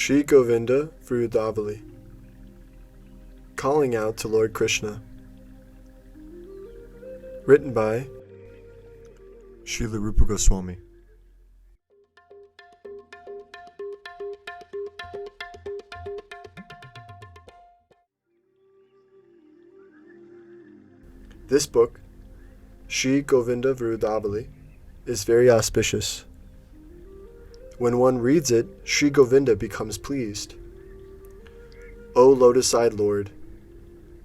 Sri Govinda Virudavali, Calling Out to Lord Krishna. Written by Srila Rupa Goswami. This book, Sri Govinda Virudavali, is very auspicious. When one reads it, Sri Govinda becomes pleased. O lotus-eyed Lord,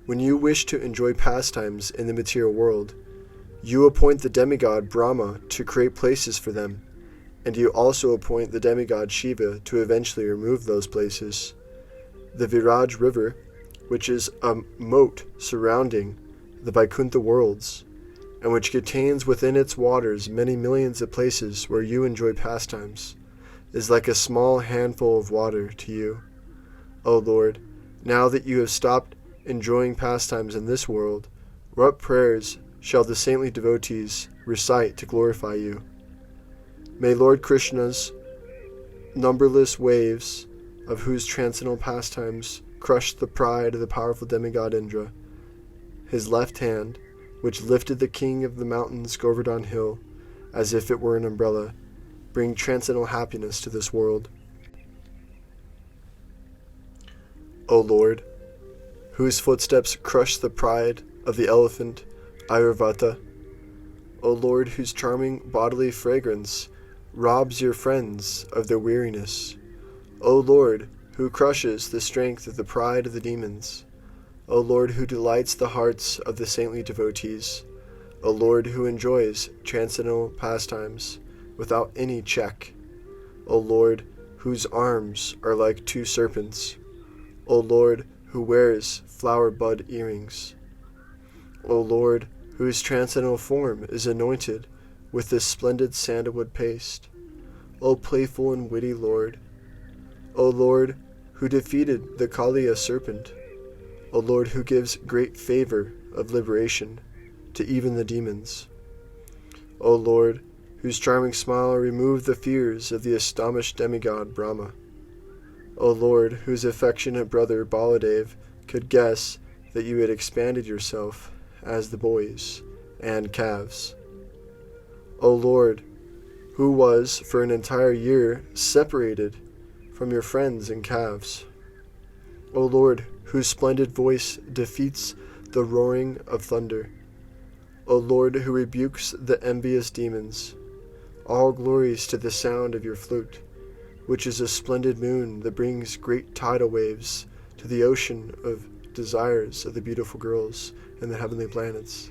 when you wish to enjoy pastimes in the material world, you appoint the demigod Brahma to create places for them, and you also appoint the demigod Shiva to eventually remove those places. The Viraj River, which is a moat surrounding the Vaikuntha worlds, and which contains within its waters many millions of places where you enjoy pastimes, is like a small handful of water to you. O Lord, now that you have stopped enjoying pastimes in this world, what prayers shall the saintly devotees recite to glorify you? May Lord Krishna's numberless waves, of whose transcendental pastimes crushed the pride of the powerful demigod Indra, his left hand, which lifted the king of the mountains Govardhan Hill, as if it were an umbrella, bring transcendental happiness to this world. O Lord, whose footsteps crush the pride of the elephant Airavata, O Lord, whose charming bodily fragrance robs your friends of their weariness, O Lord, who crushes the strength of the pride of the demons, O Lord, who delights the hearts of the saintly devotees, O Lord, who enjoys transcendental pastimes without any check, O Lord, whose arms are like two serpents, O Lord, who wears flower bud earrings, O Lord, whose transcendental form is anointed with this splendid sandalwood paste, O playful and witty Lord, O Lord, who defeated the Kaliya serpent, O Lord, who gives great favor of liberation to even the demons, O Lord, whose charming smile removed the fears of the astonished demigod Brahma, O Lord, whose affectionate brother Baladev could guess that you had expanded yourself as the boys and calves, O Lord, who was for an entire year separated from your friends and calves, O Lord, whose splendid voice defeats the roaring of thunder, O Lord, who rebukes the envious demons, all glories to the sound of your flute, which is a splendid moon that brings great tidal waves to the ocean of desires of the beautiful girls in the heavenly planets,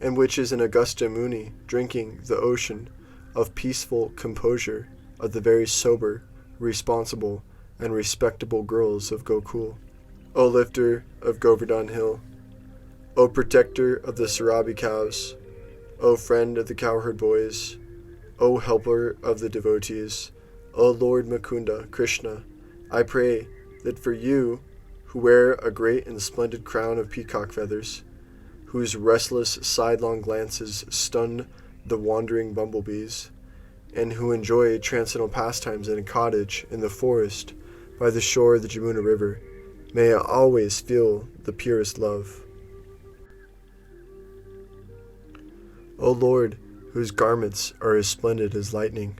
and which is an Augusta Muni drinking the ocean of peaceful composure of the very sober, responsible, and respectable girls of Gokul. O lifter of Govardhan Hill, O protector of the Sarabi cows, O friend of the cowherd boys, O helper of the devotees, O Lord Mukunda, Krishna, I pray that for you, who wear a great and splendid crown of peacock feathers, whose restless sidelong glances stun the wandering bumblebees, and who enjoy transcendental pastimes in a cottage in the forest by the shore of the Jamuna River, may I always feel the purest love. O Lord, whose garments are as splendid as lightning,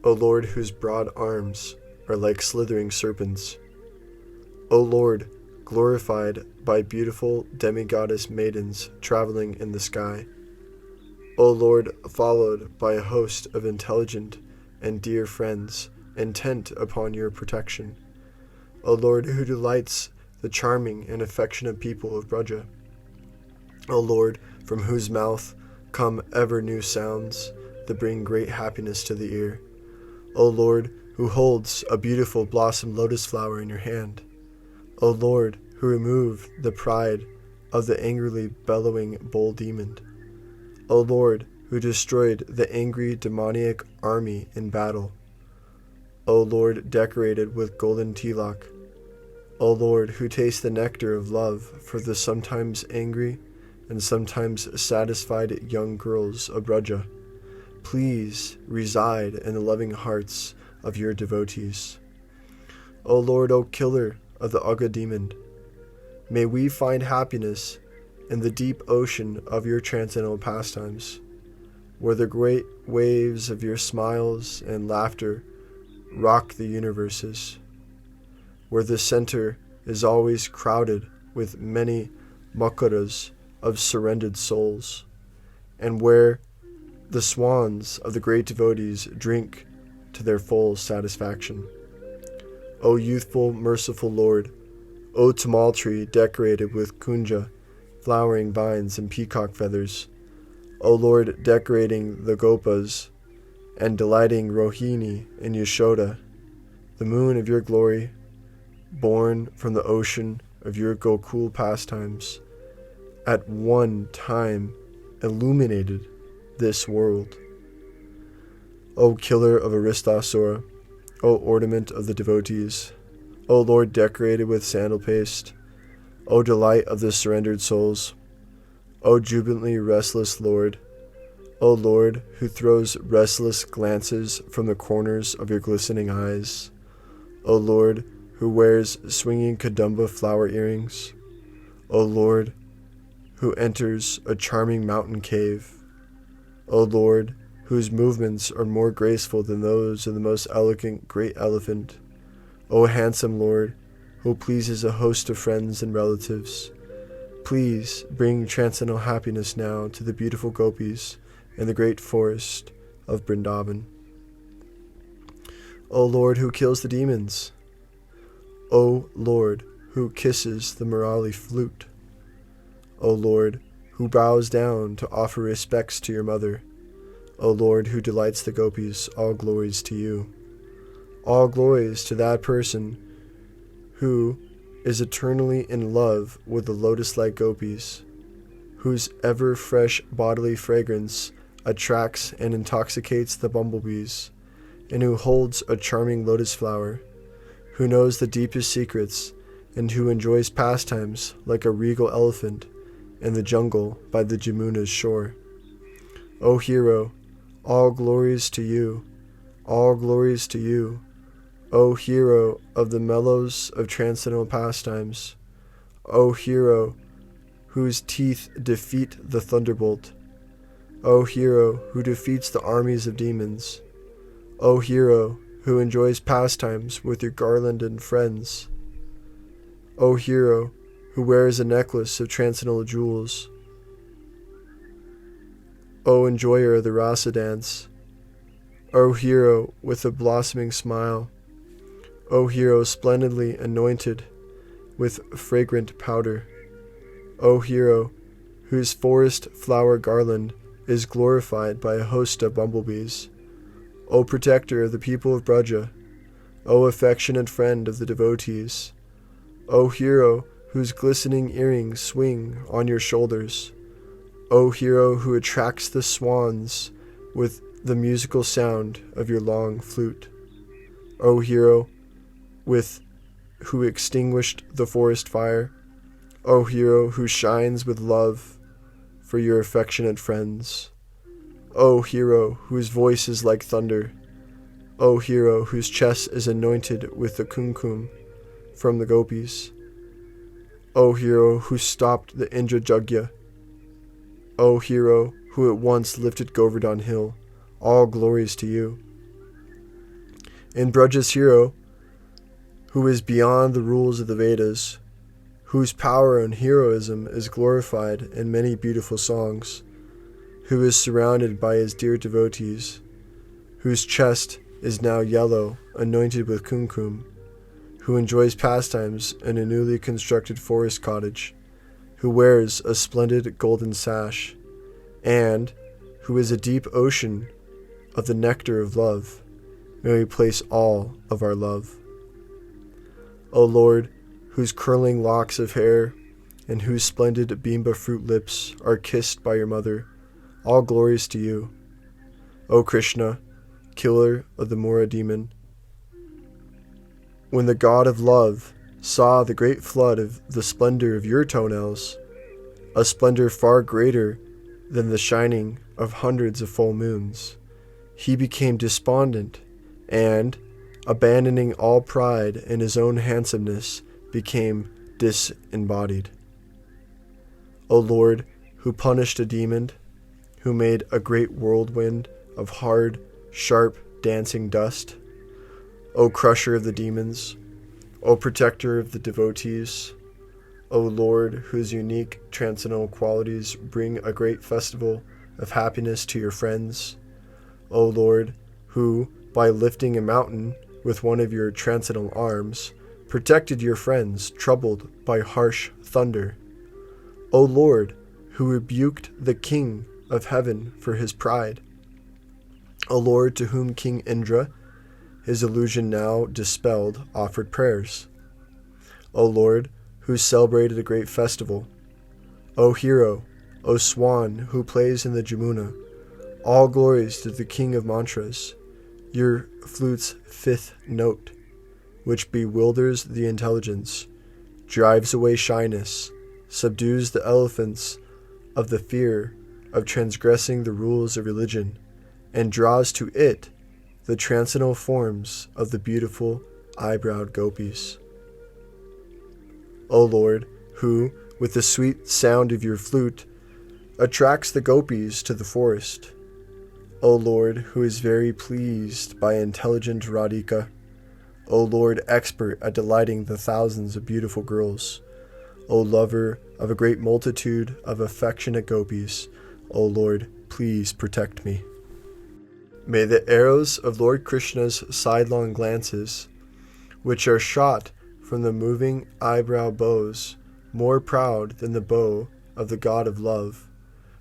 O Lord, whose broad arms are like slithering serpents, O Lord, glorified by beautiful demigoddess maidens traveling in the sky, O Lord, followed by a host of intelligent and dear friends intent upon your protection, O Lord, who delights the charming and affectionate people of Braja, O Lord, from whose mouth come ever new sounds that bring great happiness to the ear, O Lord, who holds a beautiful blossom lotus flower in your hand, O Lord, who removed the pride of the angrily bellowing bull demon, O Lord, who destroyed the angry demoniac army in battle, O Lord, decorated with golden tilak, O Lord, who tastes the nectar of love for the sometimes angry and sometimes satisfied young girls of Braja, please reside in the loving hearts of your devotees. O Lord, O killer of the Aga demon, may we find happiness in the deep ocean of your transcendental pastimes, where the great waves of your smiles and laughter rock the universes, where the center is always crowded with many makaras of surrendered souls, and where the swans of the great devotees drink to their full satisfaction. O youthful, merciful Lord, O tamal tree decorated with kunja, flowering vines and peacock feathers, O Lord, decorating the gopas and delighting Rohini and Yashoda, the moon of your glory, born from the ocean of your Gokul pastimes, at one time illuminated this world. O killer of Aristasura, O ornament of the devotees, O Lord decorated with sandal paste, O delight of the surrendered souls, O jubilantly restless Lord, O Lord who throws restless glances from the corners of your glistening eyes, O Lord who wears swinging kadamba flower earrings, O Lord who enters a charming mountain cave, O Lord whose movements are more graceful than those of the most elegant great elephant, O handsome Lord who pleases a host of friends and relatives, please bring transcendental happiness now to the beautiful gopis in the great forest of Vrindavan. O Lord who kills the demons, O Lord who kisses the Murali flute, O Lord who bows down to offer respects to your mother, O Lord who delights the gopis, all glories to you. All glories to that person who is eternally in love with the lotus-like gopis, whose ever-fresh bodily fragrance attracts and intoxicates the bumblebees, and who holds a charming lotus flower, who knows the deepest secrets, and who enjoys pastimes like a regal elephant in the jungle by the Jamuna's shore. O hero, all glories to you, all glories to you, O hero of the mellows of transcendental pastimes, O hero whose teeth defeat the thunderbolt, O hero who defeats the armies of demons, O hero who enjoys pastimes with your garland and friends, O hero who wears a necklace of transcendental jewels, O enjoyer of the rasa dance, O hero with a blossoming smile, O hero splendidly anointed with fragrant powder, O hero whose forest flower garland is glorified by a host of bumblebees, O protector of the people of Braja, O affectionate friend of the devotees, O hero whose glistening earrings swing on your shoulders, O hero who attracts the swans with the musical sound of your long flute, O hero who extinguished the forest fire, O hero who shines with love for your affectionate friends, O hero whose voice is like thunder, O hero whose chest is anointed with the kumkum from the gopis, O hero who stopped the Indra Jagya, O hero who at once lifted Govardhan Hill, all glories to you. In Braja's hero, who is beyond the rules of the Vedas, whose power and heroism is glorified in many beautiful songs, who is surrounded by his dear devotees, whose chest is now yellow, anointed with kumkum, who enjoys pastimes in a newly constructed forest cottage, who wears a splendid golden sash, and who is a deep ocean of the nectar of love, may we place all of our love. O Lord, whose curling locks of hair and whose splendid bimba fruit lips are kissed by your mother, all glories to you. O Krishna, killer of the Mora demon, when the god of love saw the great flood of the splendor of your toenails, a splendor far greater than the shining of hundreds of full moons, he became despondent, and, abandoning all pride in his own handsomeness, became disembodied. O Lord, who punished a demon, who made a great whirlwind of hard, sharp, dancing dust, O crusher of the demons, O protector of the devotees, O Lord, whose unique transcendental qualities bring a great festival of happiness to your friends, O Lord, who, by lifting a mountain with one of your transcendental arms, protected your friends troubled by harsh thunder, O Lord, who rebuked the King of heaven for his pride, O Lord, to whom King Indra, his illusion now dispelled, offered prayers, O Lord, who celebrated a great festival, O hero, O swan who plays in the Jamuna, all glories to the King of Mantras, your flute's fifth note, which bewilders the intelligence, drives away shyness, subdues the elephants of the fear of transgressing the rules of religion, and draws to it the transcendental forms of the beautiful eyebrowed gopis. O Lord, who, with the sweet sound of your flute, attracts the gopis to the forest, O Lord, who is very pleased by intelligent Radhika, O Lord, expert at delighting the thousands of beautiful girls, O lover of a great multitude of affectionate gopis, O Lord, please protect me. May the arrows of Lord Krishna's sidelong glances, which are shot from the moving eyebrow bows, more proud than the bow of the god of love,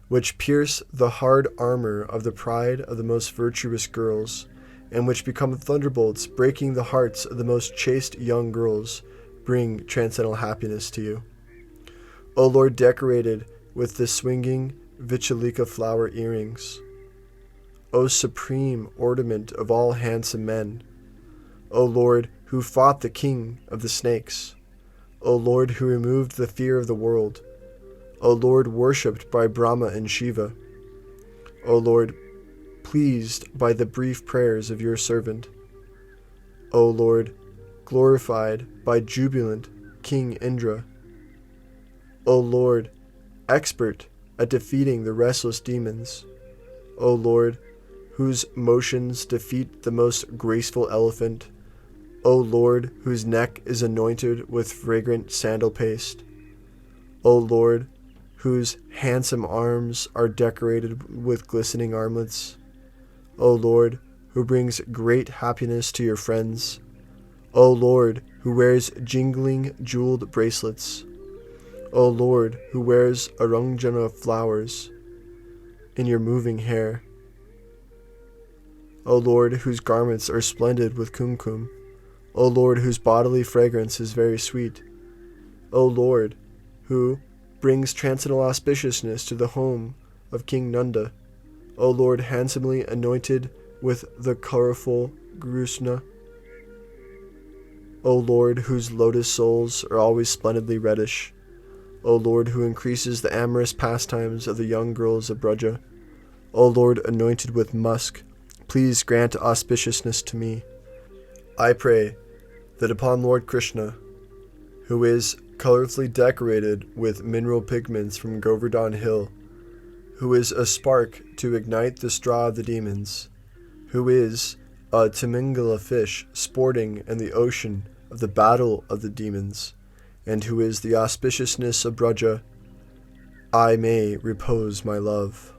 which pierce the hard armor of the pride of the most virtuous girls, and which become thunderbolts breaking the hearts of the most chaste young girls, bring transcendental happiness to you. O Lord, decorated with the swinging Vichalika flower earrings, O supreme ornament of all handsome men, O Lord, who fought the king of the snakes, O Lord, who removed the fear of the world, O Lord, worshipped by Brahma and Shiva, O Lord, pleased by the brief prayers of your servant, O Lord, glorified by jubilant King Indra, O Lord, expert at defeating the restless demons, O Lord, whose motions defeat the most graceful elephant, O Lord, whose neck is anointed with fragrant sandal paste, O Lord, whose handsome arms are decorated with glistening armlets, O Lord, who brings great happiness to your friends, O Lord, who wears jingling jeweled bracelets, O Lord, who wears aranjana flowers in your moving hair, O Lord, whose garments are splendid with kumkum, O Lord, whose bodily fragrance is very sweet, O Lord, who brings transcendental auspiciousness to the home of King Nanda, O Lord, handsomely anointed with the colorful grusna, O Lord, whose lotus souls are always splendidly reddish, O Lord, who increases the amorous pastimes of the young girls of Braja, O Lord, anointed with musk, please grant auspiciousness to me. I pray that upon Lord Krishna, who is colorfully decorated with mineral pigments from Govardhan Hill, who is a spark to ignite the straw of the demons, who is a Timingala fish sporting in the ocean of the battle of the demons, and who is the auspiciousness of Braja, I may repose my love.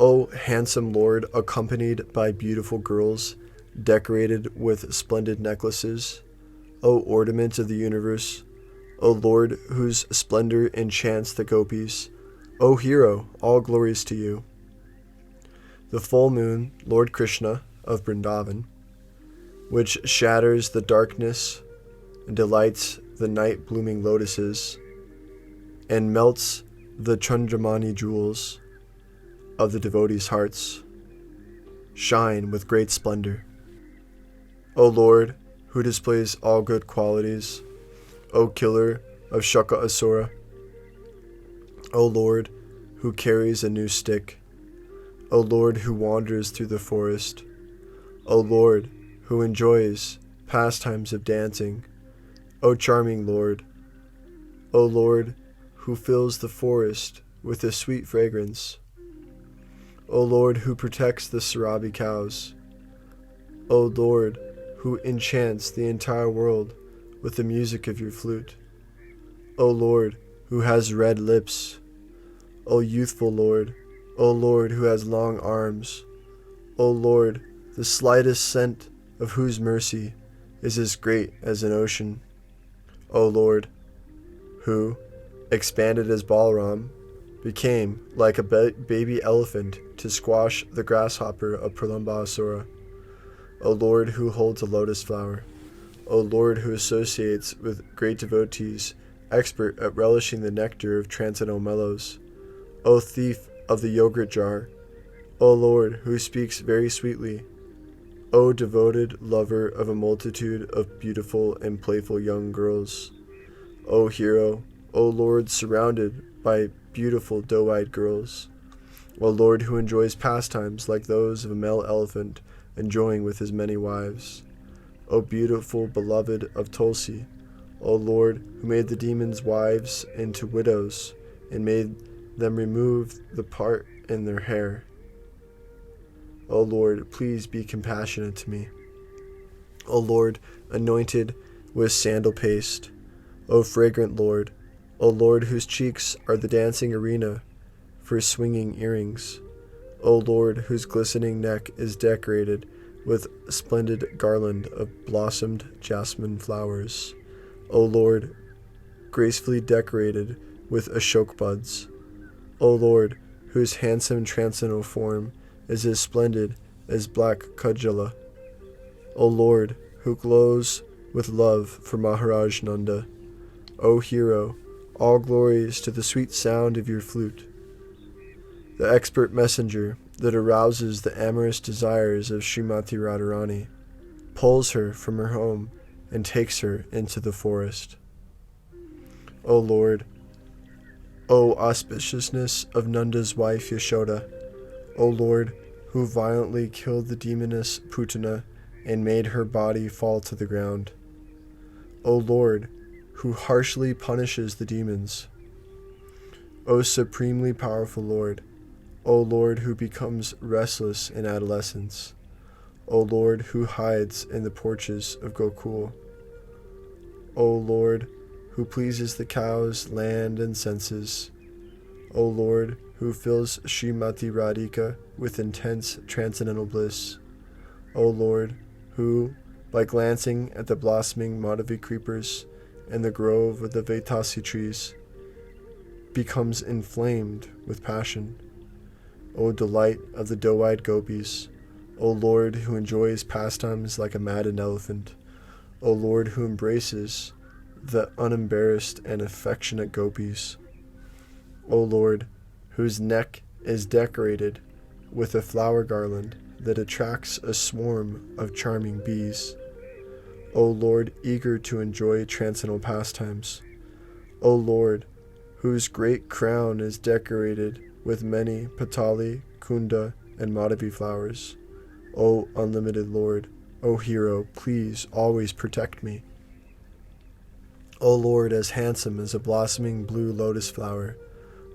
O handsome Lord, accompanied by beautiful girls, decorated with splendid necklaces, O ornament of the universe, O Lord, whose splendor enchants the gopis, O hero, all glories to you. The full moon, Lord Krishna of Vrindavan, which shatters the darkness and delights the night-blooming lotuses, and melts the Chandramani jewels of the devotees' hearts, shine with great splendor. O Lord, who displays all good qualities, O killer of Shaka Asura, O Lord, who carries a new stick, O Lord, who wanders through the forest, O Lord, who enjoys pastimes of dancing, O charming Lord, O Lord, who fills the forest with a sweet fragrance, O Lord, who protects the Sarabi cows, O Lord, who enchants the entire world with the music of your flute, O Lord, who has red lips, O youthful Lord, O Lord, who has long arms, O Lord, the slightest scent of whose mercy is as great as an ocean, O Lord, who, expanded as Balaram, became like a baby elephant to squash the grasshopper of Pralambasura, O Lord, who holds a lotus flower, O Lord, who associates with great devotees, expert at relishing the nectar of transcendental mellows, O thief of the yogurt jar, O Lord, who speaks very sweetly, O devoted lover of a multitude of beautiful and playful young girls, O hero, O Lord, surrounded by beautiful doe-eyed girls, O Lord, who enjoys pastimes like those of a male elephant enjoying with his many wives, O beautiful beloved of Tulsi, O Lord, who made the demons' wives into widows and made them remove the part in their hair. O Lord, please be compassionate to me. O Lord, anointed with sandal paste, O fragrant Lord, O Lord, whose cheeks are the dancing arena for swinging earrings, O Lord, whose glistening neck is decorated with a splendid garland of blossomed jasmine flowers, O Lord, gracefully decorated with ashok buds, O Lord, whose handsome transcendental form is as splendid as black kajala, O Lord, who glows with love for Maharaj Nanda, O hero, all glories to the sweet sound of your flute, the expert messenger that arouses the amorous desires of Srimati Radharani, pulls her from her home and takes her into the forest. O Lord, O auspiciousness of Nanda's wife Yashoda, O Lord, who violently killed the demoness Putana and made her body fall to the ground, O Lord, who harshly punishes the demons, O supremely powerful Lord, O Lord, who becomes restless in adolescence, O Lord, who hides in the porches of Gokul, O Lord, who pleases the cows, land, and senses, O Lord, who fills Srimati Radhika with intense transcendental bliss, O Lord, who, by glancing at the blossoming Madhavi creepers and the grove of the Vaitasi trees, becomes inflamed with passion, O delight of the doe-eyed gopis, O Lord, who enjoys pastimes like a maddened elephant, O Lord, who embraces the unembarrassed and affectionate gopis, O Lord, whose neck is decorated with a flower garland that attracts a swarm of charming bees, O Lord, eager to enjoy transcendental pastimes, O Lord, whose great crown is decorated with many patali, kunda, and madhavi flowers, O unlimited Lord, O hero, please always protect me. O Lord, as handsome as a blossoming blue lotus flower,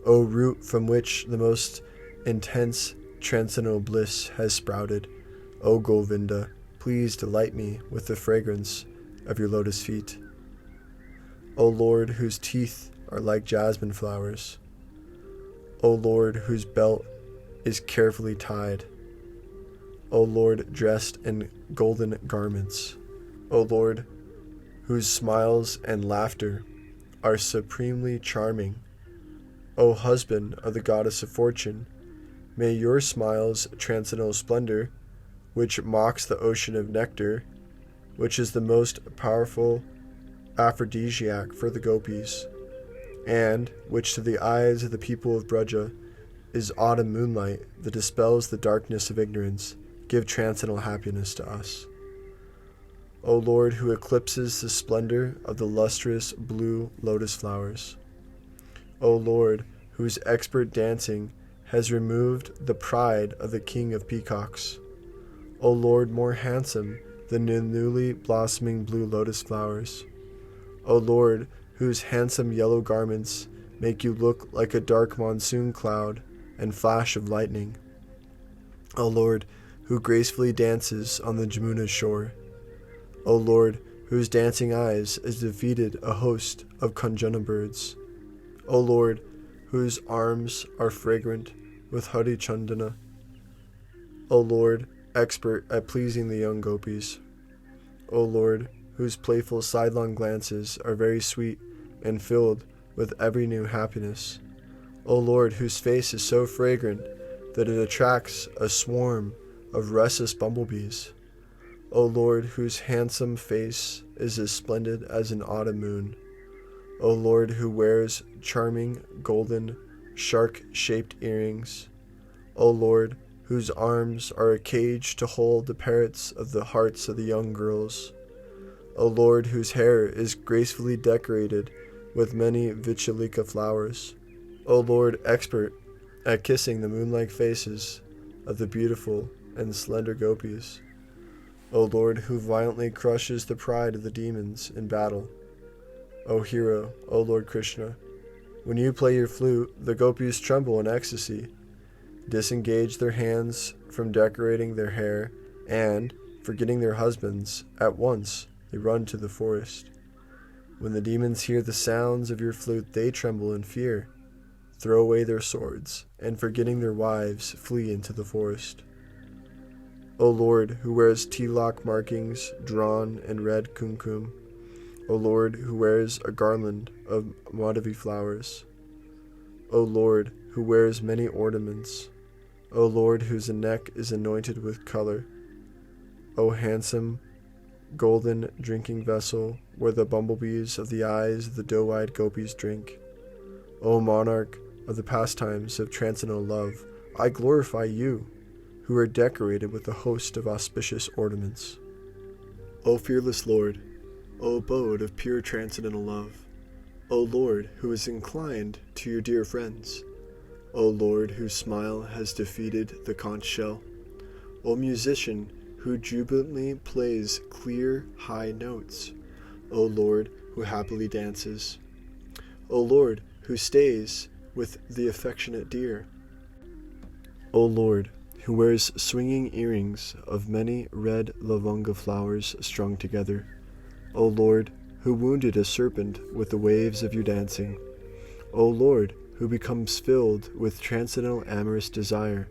O root from which the most intense transcendental bliss has sprouted, O Govinda, please delight me with the fragrance of your lotus feet. O Lord, whose teeth are like jasmine flowers, O Lord, whose belt is carefully tied, O Lord, dressed in golden garments, O Lord, whose smiles and laughter are supremely charming, O husband of the goddess of fortune, may your smile's transcendental splendor, which mocks the ocean of nectar, which is the most powerful aphrodisiac for the gopis, and which to the eyes of the people of Braja is autumn moonlight that dispels the darkness of ignorance, give transcendental happiness to us. O Lord, who eclipses the splendor of the lustrous blue lotus flowers, O Lord, whose expert dancing has removed the pride of the king of peacocks. O Lord, more handsome than the newly blossoming blue lotus flowers. O Lord, whose handsome yellow garments make you look like a dark monsoon cloud and flash of lightning. O Lord, who gracefully dances on the Jamuna shore. O Lord, whose dancing eyes has defeated a host of Kanjana birds. O Lord, whose arms are fragrant with Hari Chandana. O Lord, expert at pleasing the young gopis. O Lord, whose playful sidelong glances are very sweet and filled with every new happiness. O Lord, whose face is so fragrant that it attracts a swarm of restless bumblebees. O Lord, whose handsome face is as splendid as an autumn moon. O Lord, who wears charming golden shark-shaped earrings. O Lord, whose arms are a cage to hold the parrots of the hearts of the young girls. O Lord, whose hair is gracefully decorated with many vichalika flowers. O Lord, expert at kissing the moon-like faces of the beautiful and slender gopis. O Lord, who violently crushes the pride of the demons in battle. O hero, O Lord Krishna, when you play your flute, the gopis tremble in ecstasy, disengage their hands from decorating their hair, and, forgetting their husbands, at once they run to the forest. When the demons hear the sounds of your flute, they tremble in fear, throw away their swords, and forgetting their wives, flee into the forest. O Lord, who wears tilak markings drawn in red kumkum. O Lord, who wears a garland of madhavi flowers. O Lord, who wears many ornaments. O Lord, whose neck is anointed with color. O handsome, golden drinking vessel, where the bumblebees of the eyes of the doe-eyed gopis drink. O monarch of the pastimes of transcendental love, I glorify you, who are decorated with a host of auspicious ornaments. O fearless Lord, O abode of pure transcendental love, O Lord, who is inclined to your dear friends, O Lord, whose smile has defeated the conch shell, O musician, who jubilantly plays clear, high notes, O Lord, who happily dances, O Lord, who stays with the affectionate deer, O Lord, who wears swinging earrings of many red lavanga flowers strung together, O Lord, who wounded a serpent with the waves of your dancing, O Lord, who becomes filled with transcendental amorous desire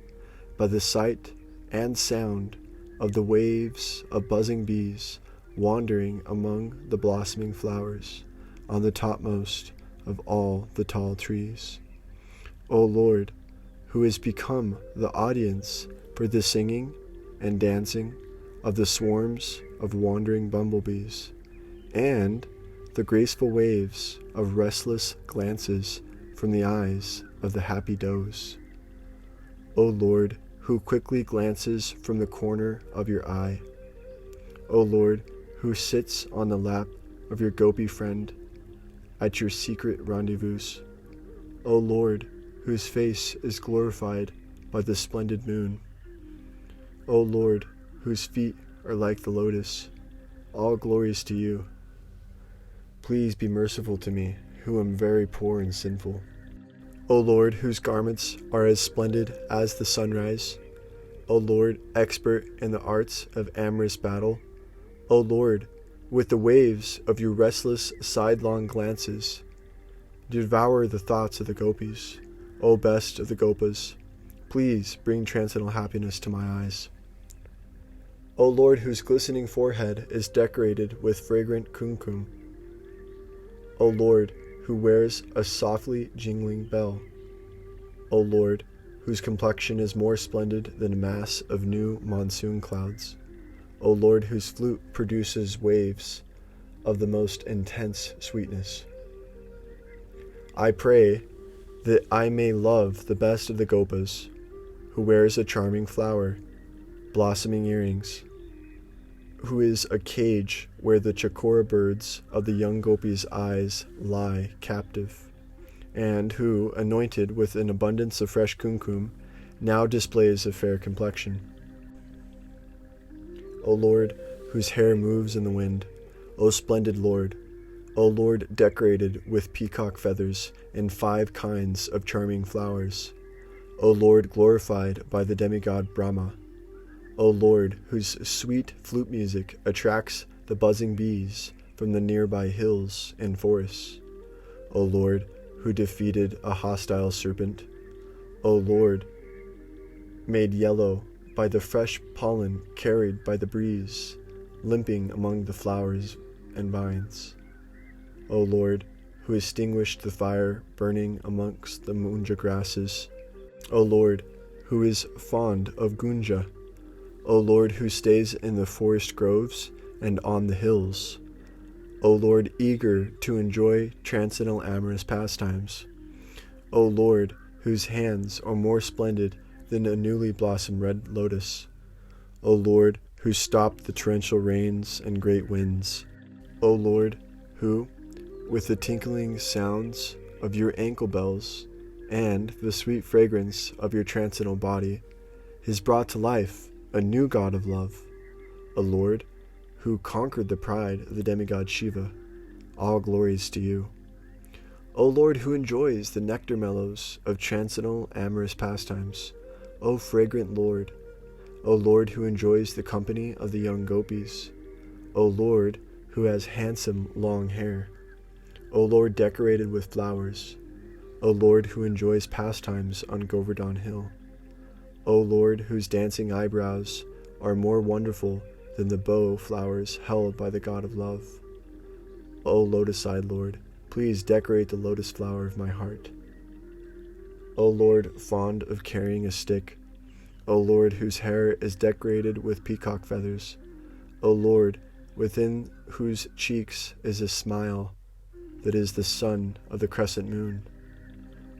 by the sight and sound of the waves of buzzing bees wandering among the blossoming flowers on the topmost of all the tall trees. O Lord, who has become the audience for the singing and dancing of the swarms of wandering bumblebees, and the graceful waves of restless glances from the eyes of the happy does. O Lord, who quickly glances from the corner of your eye. O Lord, who sits on the lap of your gopi friend at your secret rendezvous. O Lord, whose face is glorified by the splendid moon. O Lord, whose feet are like the lotus, all glories to you. Please be merciful to me, who am very poor and sinful. O Lord, whose garments are as splendid as the sunrise. O Lord, expert in the arts of amorous battle. O Lord, with the waves of your restless sidelong glances, devour the thoughts of the gopis. O best of the gopas, please bring transcendental happiness to my eyes. O Lord, whose glistening forehead is decorated with fragrant kumkum. O Lord, who wears a softly jingling bell. O Lord, whose complexion is more splendid than a mass of new monsoon clouds. O Lord, whose flute produces waves of the most intense sweetness. I pray that I may love the best of the gopas, who wears a charming flower, blossoming earrings, who is a cage where the chakora birds of the young gopis' eyes lie captive, and who, anointed with an abundance of fresh kumkum, now displays a fair complexion. O Lord, whose hair moves in the wind, O splendid Lord, O Lord decorated with peacock feathers and 5 kinds of charming flowers, O Lord glorified by the demigod Brahma, O Lord, whose sweet flute music attracts the buzzing bees from the nearby hills and forests, O Lord, who defeated a hostile serpent, O Lord, made yellow by the fresh pollen carried by the breeze, limping among the flowers and vines, O Lord, who extinguished the fire burning amongst the munja grasses, O Lord, who is fond of gunja, O Lord, who stays in the forest groves and on the hills, O Lord, eager to enjoy transcendental amorous pastimes, O Lord, whose hands are more splendid than a newly blossomed red lotus, O Lord, who stopped the torrential rains and great winds, O Lord, who, with the tinkling sounds of your ankle bells and the sweet fragrance of your transcendental body, has brought to life a new god of love, a Lord who conquered the pride of the demigod Shiva. All glories to you. O Lord, who enjoys the nectar mellows of transcendental amorous pastimes, O fragrant Lord, O Lord, who enjoys the company of the young gopis, O Lord, who has handsome long hair, O Lord decorated with flowers, O Lord, who enjoys pastimes on Govardhan Hill, O Lord, whose dancing eyebrows are more wonderful than the bow flowers held by the god of love. O lotus-eyed Lord, please decorate the lotus flower of my heart. O Lord, fond of carrying a stick, O Lord, whose hair is decorated with peacock feathers, O Lord, within whose cheeks is a smile that is the sun of the crescent moon,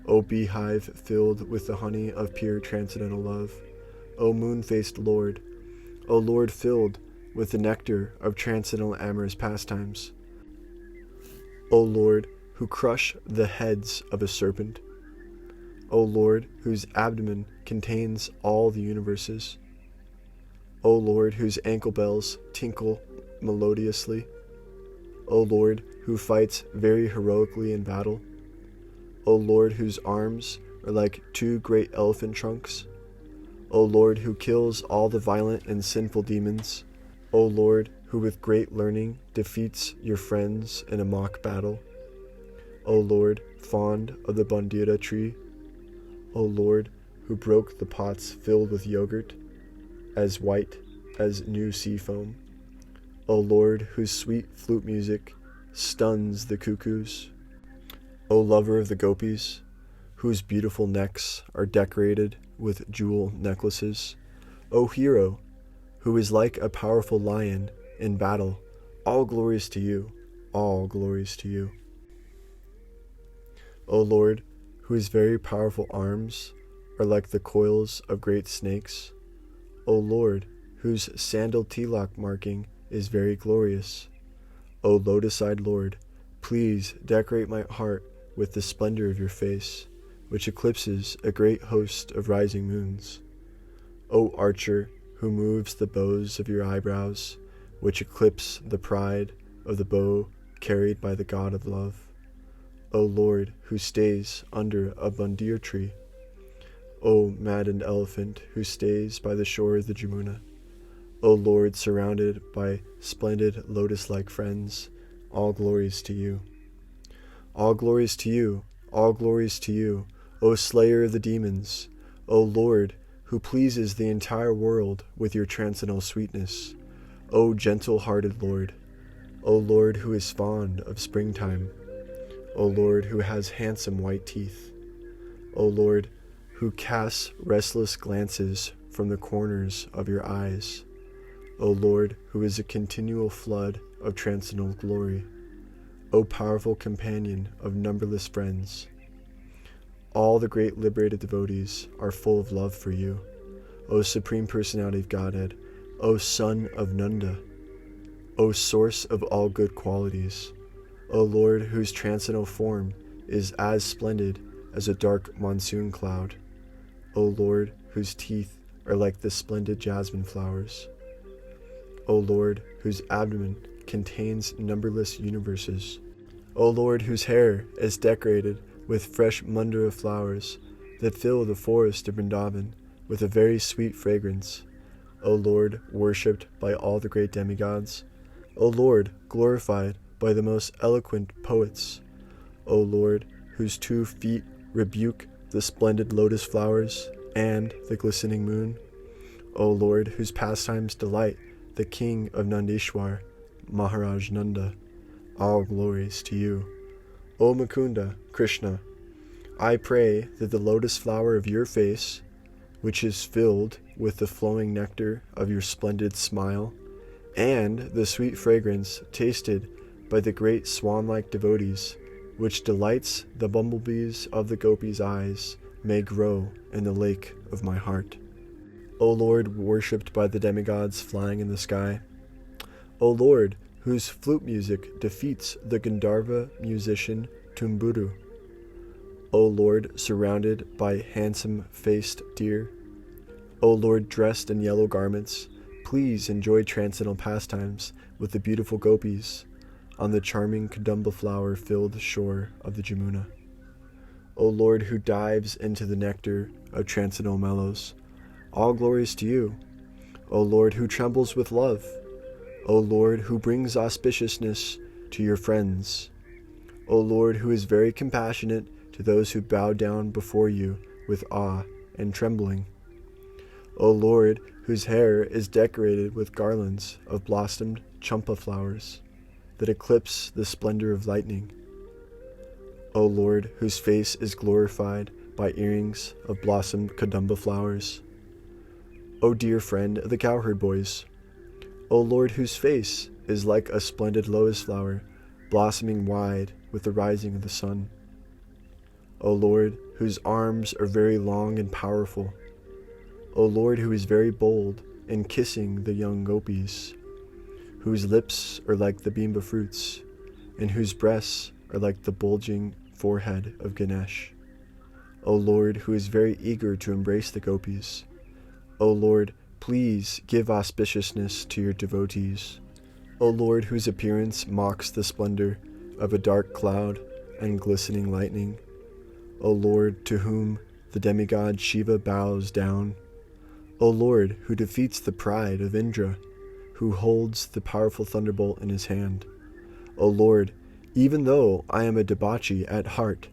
O beehive filled with the honey of pure transcendental love, O moon-faced Lord, O Lord filled with the nectar of transcendental amorous pastimes, O Lord, who crush the heads of a serpent, O Lord, whose abdomen contains all the universes, O Lord, whose ankle bells tinkle melodiously, O Lord, who fights very heroically in battle, O Lord, whose arms are like 2 great elephant trunks, O Lord, who kills all the violent and sinful demons, O Lord, who with great learning defeats your friends in a mock battle, O Lord, fond of the bandira tree, O Lord, who broke the pots filled with yogurt, as white as new sea foam, O Lord, whose sweet flute music stuns the cuckoos, O lover of the gopis, whose beautiful necks are decorated with jewel necklaces, O hero, who is like a powerful lion in battle, all glories to you, all glories to you. O Lord, whose very powerful arms are like the coils of great snakes, O Lord, whose sandal tilak marking is very glorious, O lotus-eyed Lord, please decorate my heart with the splendor of your face, which eclipses a great host of rising moons. O archer, who moves the bows of your eyebrows, which eclipse the pride of the bow carried by the god of love. O Lord, who stays under a bandir tree. O maddened elephant, who stays by the shore of the Jamuna. O Lord, surrounded by splendid lotus-like friends, all glories to you. All glories to you, all glories to you, O slayer of the demons, O Lord, who pleases the entire world with your transcendental sweetness, O gentle-hearted Lord, O Lord, who is fond of springtime, O Lord, who has handsome white teeth, O Lord, who casts restless glances from the corners of your eyes, O Lord, who is a continual flood of transcendental glory, O powerful companion of numberless friends. All the great liberated devotees are full of love for you, O Supreme Personality of Godhead, O Son of Nanda, O Source of all good qualities, O Lord, whose transcendental form is as splendid as a dark monsoon cloud. O Lord, whose teeth are like the splendid jasmine flowers. O Lord, whose abdomen contains numberless universes. O Lord, whose hair is decorated with fresh mandara flowers that fill the forest of Vrindavan with a very sweet fragrance. O Lord, worshipped by all the great demigods. O Lord, glorified by the most eloquent poets. O Lord, whose 2 feet rebuke the splendid lotus flowers and the glistening moon. O Lord, whose pastimes delight the king of Nandishwar, Maharaj Nanda. All glories to you. O Mukunda, Krishna, I pray that the lotus flower of your face, which is filled with the flowing nectar of your splendid smile, and the sweet fragrance tasted by the great swan-like devotees, which delights the bumblebees of the gopis' eyes, may grow in the lake of my heart. O Lord, worshipped by the demigods flying in the sky. O Lord, whose flute music defeats the Gandharva musician Tumburu. O Lord, surrounded by handsome-faced deer. O Lord, dressed in yellow garments, please enjoy transcendental pastimes with the beautiful gopis on the charming kadamba flower-filled shore of the Jamuna. O Lord, who dives into the nectar of transcendental mellows, all glories to you. O Lord, who trembles with love. O Lord, who brings auspiciousness to your friends. O Lord, who is very compassionate to those who bow down before you with awe and trembling. O Lord, whose hair is decorated with garlands of blossomed champa flowers that eclipse the splendor of lightning. O Lord, whose face is glorified by earrings of blossomed kadamba flowers. O dear friend of the cowherd boys. O Lord, whose face is like a splendid lotus flower, blossoming wide with the rising of the sun. O Lord, whose arms are very long and powerful. O Lord, who is very bold in kissing the young gopis, whose lips are like the bimba fruits, and whose breasts are like the bulging forehead of Ganesh. O Lord, who is very eager to embrace the gopis. O Lord, please give auspiciousness to your devotees. O Lord, whose appearance mocks the splendor of a dark cloud and glistening lightning. O Lord, to whom the demigod Shiva bows down. O Lord, who defeats the pride of Indra, who holds the powerful thunderbolt in his hand. O Lord, even though I am a debauchee at heart,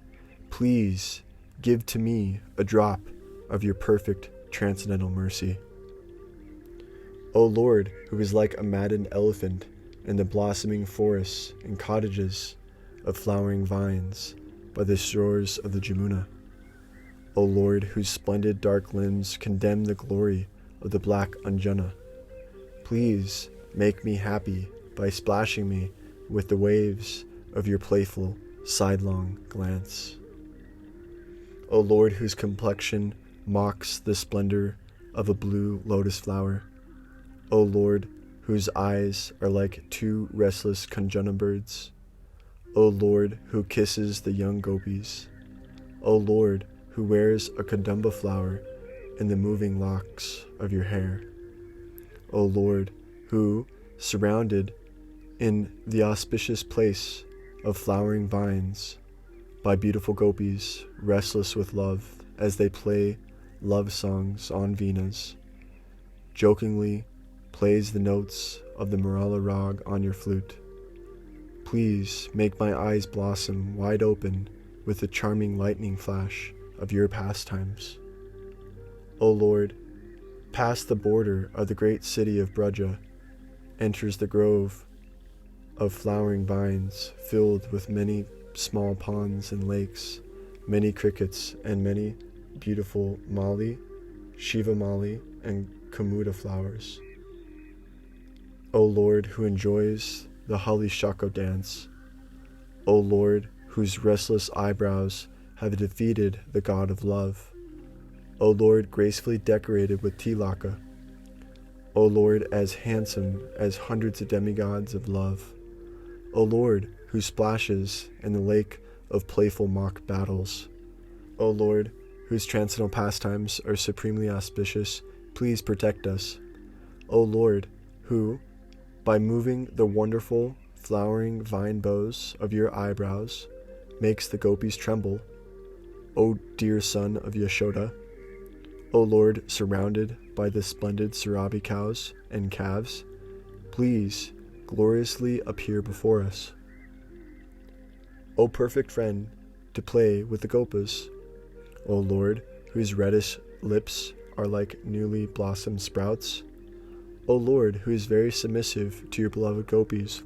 please give to me a drop of your perfect transcendental mercy. O Lord, who is like a maddened elephant in the blossoming forests and cottages of flowering vines by the shores of the Jamuna. O Lord, whose splendid dark limbs condemn the glory of the black Anjana, please make me happy by splashing me with the waves of your playful, sidelong glance. O Lord, whose complexion mocks the splendor of a blue lotus flower. O Lord, whose eyes are like 2 restless Kanjana birds. O Lord, who kisses the young gopis. O Lord, who wears a kadamba flower in the moving locks of your hair. O Lord, who, surrounded in the auspicious place of flowering vines by beautiful gopis, restless with love as they play love songs on venas, jokingly plays the notes of the Murala Rag on your flute. Please make my eyes blossom wide open with the charming lightning flash of your pastimes. O Lord, past the border of the great city of Braja enters the grove of flowering vines filled with many small ponds and lakes, many crickets, and many beautiful mali, Shiva mali, and Kamuda flowers. O Lord, who enjoys the Hali Shako dance. O Lord, whose restless eyebrows have defeated the god of love. O Lord, gracefully decorated with tilaka. O Lord, as handsome as hundreds of demigods of love. O Lord, who splashes in the lake of playful mock battles. O Lord, whose transcendental pastimes are supremely auspicious, please protect us. O Lord, who, by moving the wonderful flowering vine bows of your eyebrows, makes the gopis tremble, O dear son of Yashoda, O Lord, surrounded by the splendid Sarabi cows and calves, please gloriously appear before us. O perfect friend, to play with the gopas, O Lord, whose reddish lips are like newly blossomed sprouts, O Lord, who is very submissive to your beloved gopis,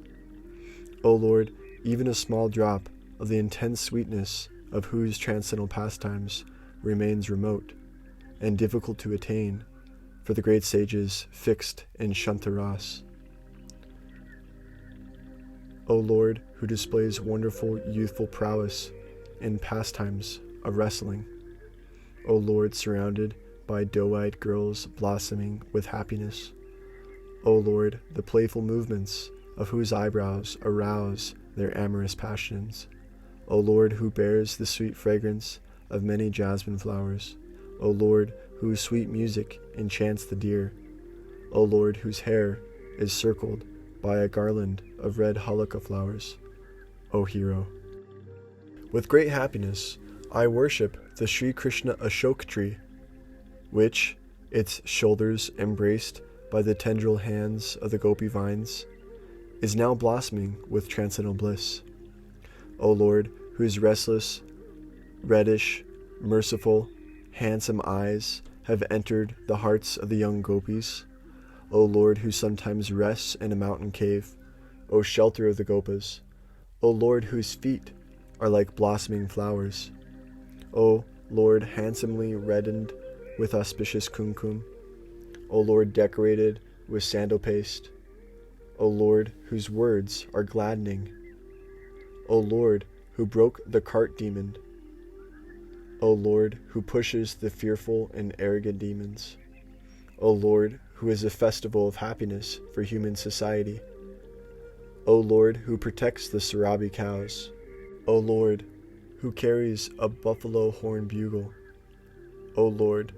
O Lord, even a small drop of the intense sweetness of whose transcendental pastimes remains remote and difficult to attain for the great sages fixed in Shantaras. O Lord, who displays wonderful youthful prowess in pastimes of wrestling, O Lord, surrounded by doe-eyed girls blossoming with happiness, O Lord, the playful movements of whose eyebrows arouse their amorous passions, O Lord, who bears the sweet fragrance of many jasmine flowers, O Lord, whose sweet music enchants the deer, O Lord, whose hair is circled by a garland of red halakha flowers, O hero. With great happiness, I worship the Sri Krishna Ashok tree, which, its shoulders embraced by the tendril hands of the gopi vines, is now blossoming with transcendental bliss. O Lord, whose restless, reddish, merciful, handsome eyes have entered the hearts of the young gopis, O Lord, who sometimes rests in a mountain cave, O shelter of the gopas, O Lord, whose feet are like blossoming flowers, O Lord, handsomely reddened with auspicious kumkum, O Lord, decorated with sandal paste, O Lord, whose words are gladdening, O Lord, who broke the cart demon, O Lord, who pushes the fearful and arrogant demons, O Lord, who is a festival of happiness for human society, O Lord, who protects the Sarabi cows, O Lord, who carries a buffalo horn bugle, O Lord,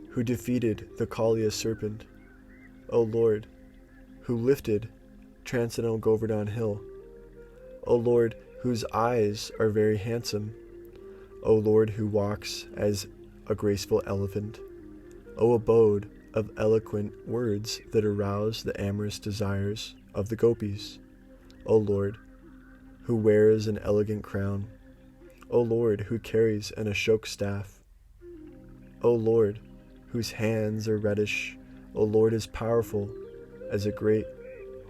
who defeated the Kaliya serpent, O Lord, who lifted transcendental Govardhan Hill, O Lord, whose eyes are very handsome, O Lord, who walks as a graceful elephant, O abode of eloquent words that arouse the amorous desires of the gopis, O Lord, who wears an elegant crown, O Lord, who carries an Ashok staff, O Lord, whose hands are reddish, O Lord, is powerful as a great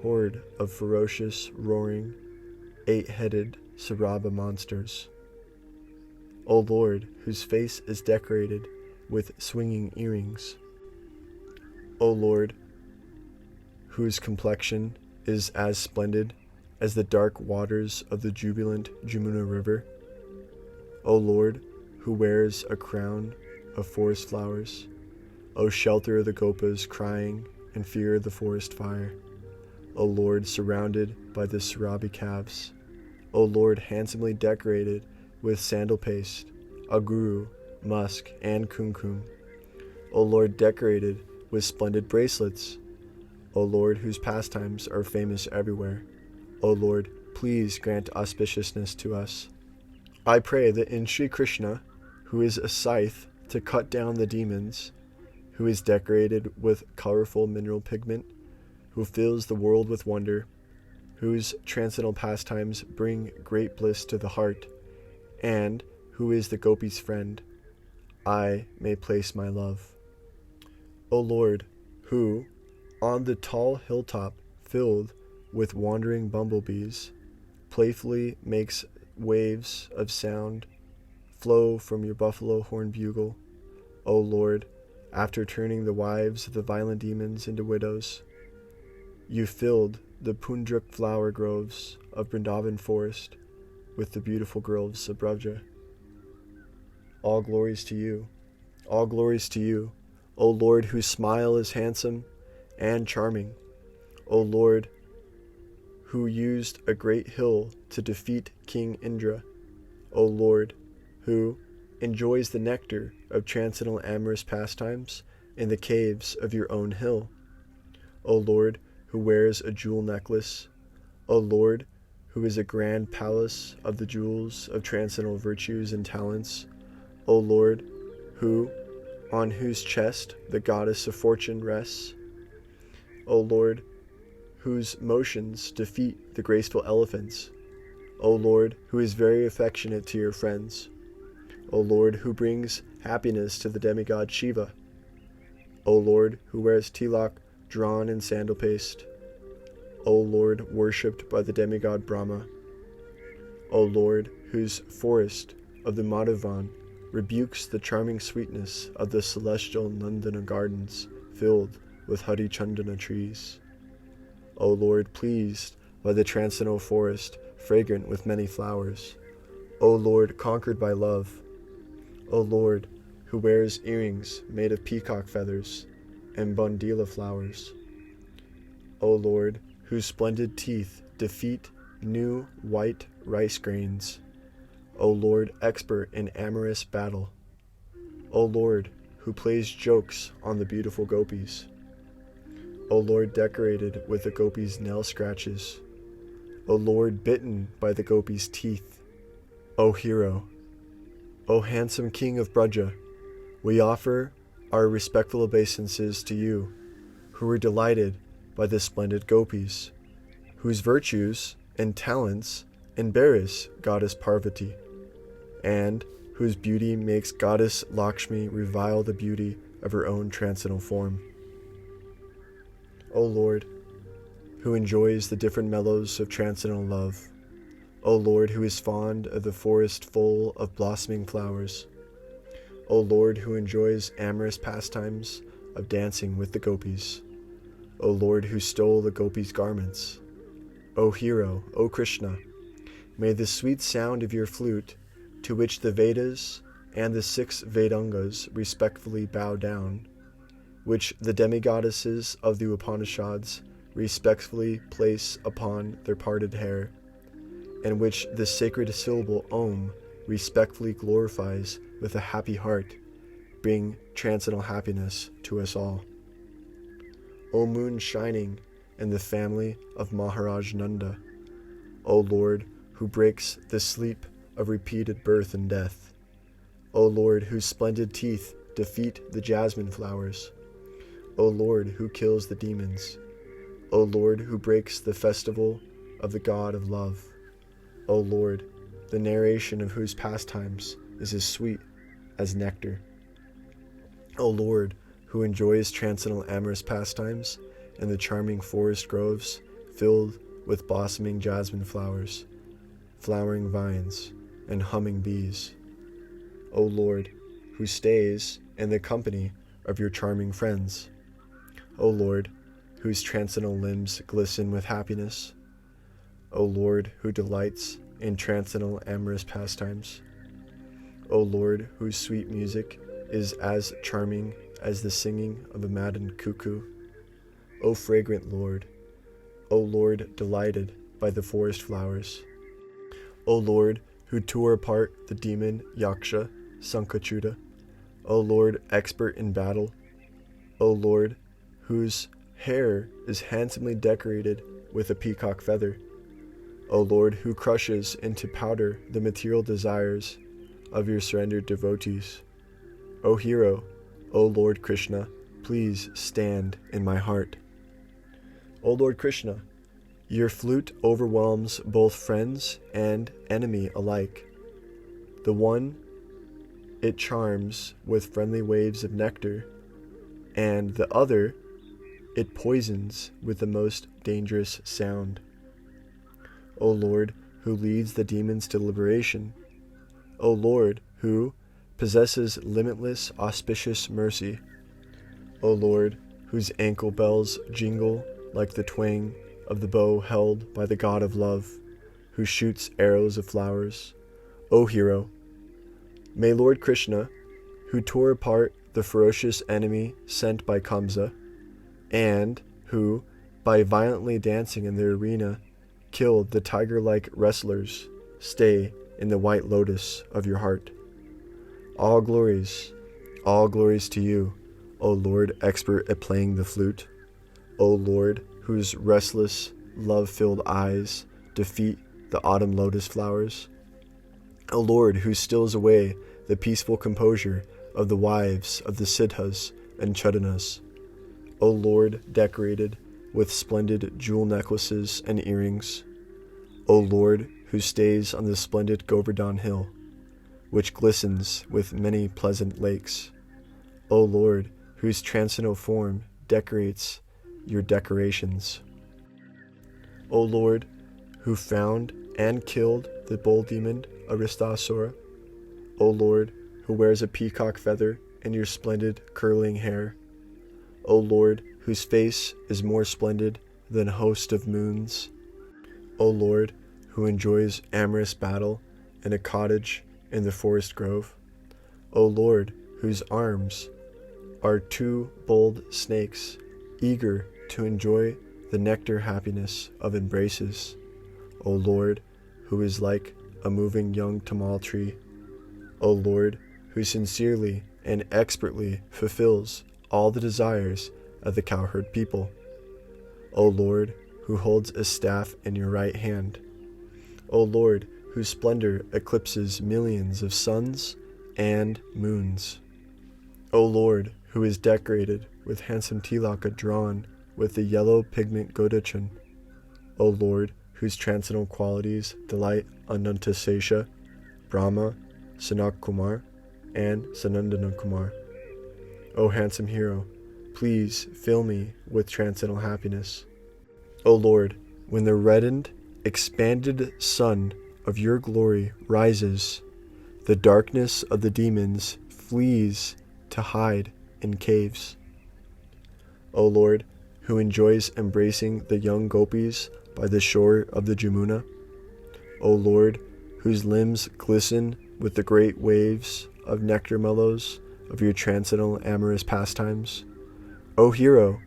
horde of ferocious, roaring, 8-headed Saraba monsters, O Lord, whose face is decorated with swinging earrings, O Lord, whose complexion is as splendid as the dark waters of the jubilant Jamuna River, O Lord, who wears a crown of forest flowers, O shelter of the gopas crying in fear of the forest fire, O Lord, surrounded by the Sarabi calves, O Lord, handsomely decorated with sandal paste, aguru, musk, and kumkum, O Lord, decorated with splendid bracelets, O Lord, whose pastimes are famous everywhere, O Lord, please grant auspiciousness to us. I pray that in Sri Krishna, who is a scythe to cut down the demons, who is decorated with colorful mineral pigment, who fills the world with wonder, whose transcendental pastimes bring great bliss to the heart, and who is the gopi's friend, I may place my love. O Lord, who, on the tall hilltop filled with wandering bumblebees, playfully makes waves of sound flow from your buffalo horn bugle, O Lord, after turning the wives of the violent demons into widows, you filled the Pundrak flower groves of Vrindavan forest with the beautiful girls of Braj. All glories to you, all glories to you, O Lord, whose smile is handsome and charming, O Lord, who used a great hill to defeat King Indra, O Lord, who enjoys the nectar of transcendental amorous pastimes in the caves of your own hill. O Lord, who wears a jewel necklace. O Lord, who is a grand palace of the jewels of transcendental virtues and talents. O Lord, on whose chest the goddess of fortune rests. O Lord, whose motions defeat the graceful elephants. O Lord, who is very affectionate to your friends. O Lord, who brings happiness to the demigod Shiva. O Lord, who wears tilak drawn in sandal paste. O Lord, worshipped by the demigod Brahma. O Lord, whose forest of the Madhavan rebukes the charming sweetness of the celestial Nandana gardens filled with Hari Chandana trees. O Lord, pleased by the transcendental forest, fragrant with many flowers. O Lord, conquered by love. O Lord, who wears earrings made of peacock feathers and bundila flowers. O Lord, whose splendid teeth defeat new white rice grains. O Lord, expert in amorous battle. O Lord, who plays jokes on the beautiful gopis. O Lord, decorated with the gopis' nail scratches. O Lord, bitten by the gopis' teeth. O hero, O handsome king of Braja, we offer our respectful obeisances to you, who were delighted by the splendid gopis, whose virtues and talents embarrass goddess Parvati, and whose beauty makes goddess Lakshmi revile the beauty of her own transcendental form. O Lord, who enjoys the different mellows of transcendental love. O Lord, who is fond of the forest full of blossoming flowers. O Lord, who enjoys amorous pastimes of dancing with the gopis. O Lord, who stole the gopis' garments. O hero, O Krishna, may the sweet sound of your flute, to which the Vedas and the 6 Vedangas respectfully bow down, which the demigoddesses of the Upanishads respectfully place upon their parted hair, and which the sacred syllable Om respectfully glorifies with a happy heart, bring transcendental happiness to us all. O moon shining in the family of Maharaj Nanda, O Lord, who breaks the sleep of repeated birth and death. O Lord, whose splendid teeth defeat the jasmine flowers. O Lord, who kills the demons. O Lord, who breaks the festival of the God of love. O Lord, the narration of whose pastimes is as sweet as nectar. O Lord, who enjoys transcendental amorous pastimes in the charming forest groves filled with blossoming jasmine flowers, flowering vines, and humming bees. O Lord, who stays in the company of your charming friends. O Lord, whose transcendental limbs glisten with happiness. O Lord, who delights in transcendental amorous pastimes. O Lord, whose sweet music is as charming as the singing of a maddened cuckoo. O fragrant Lord, O Lord, delighted by the forest flowers. O Lord, who tore apart the demon Yaksha, Sankachuta. O Lord, expert in battle. O Lord, whose hair is handsomely decorated with a peacock feather. O Lord, who crushes into powder the material desires of your surrendered devotees. O hero, O Lord Krishna, please stand in my heart. O Lord Krishna, your flute overwhelms both friends and enemy alike. The one it charms with friendly waves of nectar, and the other it poisons with the most dangerous sound. O Lord, who leads the demons to liberation. O Lord, who possesses limitless auspicious mercy. O Lord, whose ankle bells jingle like the twang of the bow held by the God of love, who shoots arrows of flowers. O hero, may Lord Krishna, who tore apart the ferocious enemy sent by Kamsa, and who, by violently dancing in the arena, killed the tiger-like wrestlers, stay in the white lotus of your heart. All glories to you, O Lord, expert at playing the flute. O Lord, whose restless, love-filled eyes defeat the autumn lotus flowers. O Lord, who stills away the peaceful composure of the wives of the Siddhas and Chadanas. O Lord, decorated with splendid jewel necklaces and earrings. O Lord, who stays on the splendid Govardhan hill, which glistens with many pleasant lakes. O Lord, whose transcendental form decorates your decorations. O Lord, who found and killed the bull demon Aristasura. O Lord, who wears a peacock feather in your splendid curling hair. O Lord, whose face is more splendid than a host of moons. O Lord, who enjoys amorous battle in a cottage in the forest grove. O Lord, whose arms are two bold snakes, eager to enjoy the nectar happiness of embraces. O Lord, who is like a moving young tamal tree. O Lord, who sincerely and expertly fulfills all the desires of the cowherd people. O Lord, who holds a staff in your right hand. O Lord, whose splendor eclipses millions of suns and moons. O Lord, who is decorated with handsome tilaka drawn with the yellow pigment godachan. O Lord, whose transcendental qualities delight Anantasesha, Brahma, Sanak Kumar, and Sanandana Kumar. O handsome hero, please fill me with transcendental happiness. O Lord, when the reddened, expanded sun of your glory rises, the darkness of the demons flees to hide in caves. O Lord, who enjoys embracing the young gopis by the shore of the Jamuna. O Lord, whose limbs glisten with the great waves of nectar mellows of your transcendental amorous pastimes. O hero,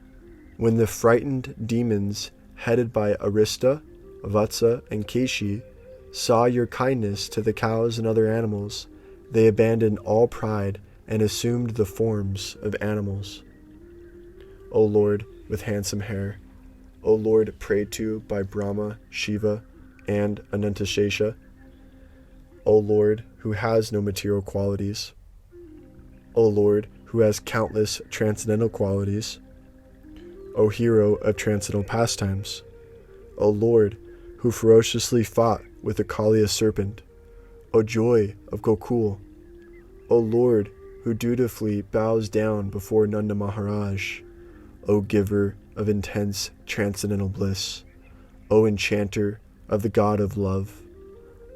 when the frightened demons headed by Arista, Vatsa, and Keshi saw your kindness to the cows and other animals, they abandoned all pride and assumed the forms of animals. O Lord, with handsome hair, O Lord, prayed to by Brahma, Shiva, and Anantasesha, O Lord, who has no material qualities, O Lord, who has countless transcendental qualities, O hero of transcendental pastimes, O Lord, who ferociously fought with the Kaliya serpent, O joy of Gokul, O Lord, who dutifully bows down before Nanda Maharaj, O giver of intense transcendental bliss, O enchanter of the God of love,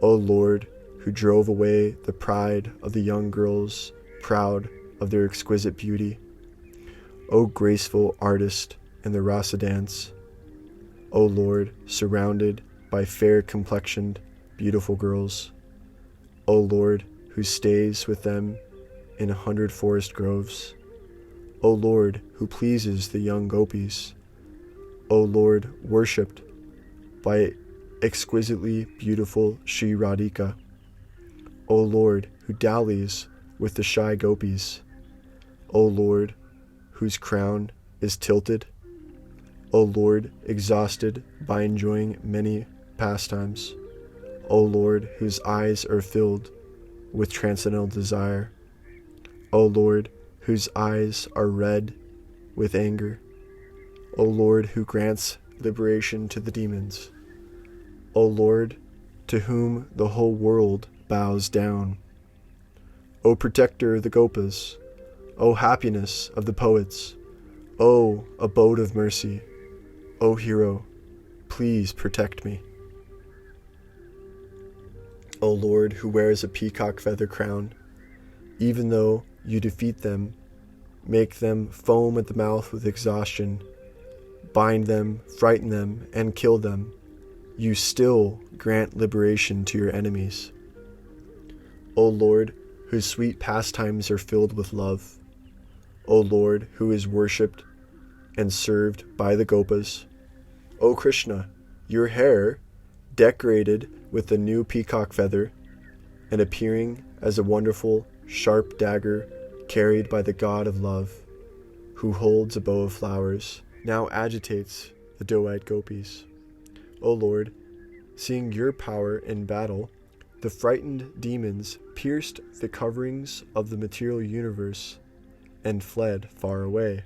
O Lord, who drove away the pride of the young girls, proud of their exquisite beauty, O graceful artist in the rasa dance, O Lord, surrounded by fair-complexioned, beautiful girls, O Lord, who stays with them in 100 forest groves, O Lord, who pleases the young gopis, O Lord, worshipped by exquisitely beautiful Sri Radhika, O Lord, who dallies with the shy gopis, O Lord, whose crown is tilted, O Lord, exhausted by enjoying many pastimes, O Lord, whose eyes are filled with transcendental desire, O Lord, whose eyes are red with anger, O Lord, who grants liberation to the demons, O Lord, to whom the whole world bows down, O protector of the Gopas, O happiness of the poets, O abode of mercy, O hero, please protect me. O Lord, who wears a peacock feather crown, even though you defeat them, make them foam at the mouth with exhaustion, bind them, frighten them, and kill them, you still grant liberation to your enemies. O Lord, whose sweet pastimes are filled with love, O Lord, who is worshipped and served by the Gopas, O Krishna, your hair, decorated with the new peacock feather, and appearing as a wonderful, sharp dagger carried by the god of love, who holds a bow of flowers, now agitates the doe-eyed gopis. O Lord, seeing your power in battle, the frightened demons pierced the coverings of the material universe and fled far away.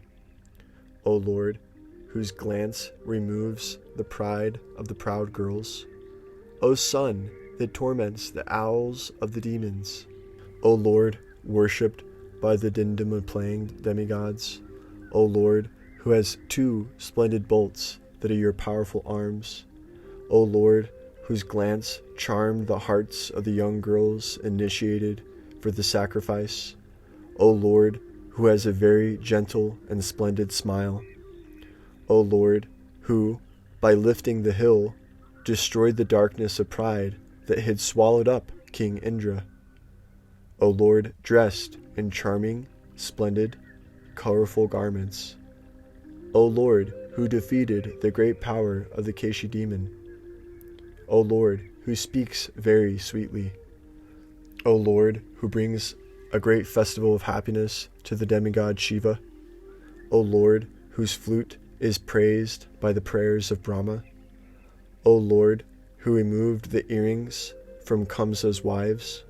O Lord, whose glance removes the pride of the proud girls. O sun, that torments the owls of the demons. O Lord, worshipped by the dindima-playing demigods. O Lord, who has two splendid bolts that are your powerful arms. O Lord, whose glance charmed the hearts of the young girls initiated for the sacrifice. O Lord, who has a very gentle and splendid smile. O Lord, who, by lifting the hill, destroyed the darkness of pride that had swallowed up King Indra. O Lord, dressed in charming, splendid, colorful garments. O Lord, who defeated the great power of the Keshi demon. O Lord, who speaks very sweetly. O Lord, who brings a great festival of happiness to the demigod Shiva. O Lord, whose flute is praised by the prayers of Brahma. O Lord, who removed the earrings from Kamsa's wives.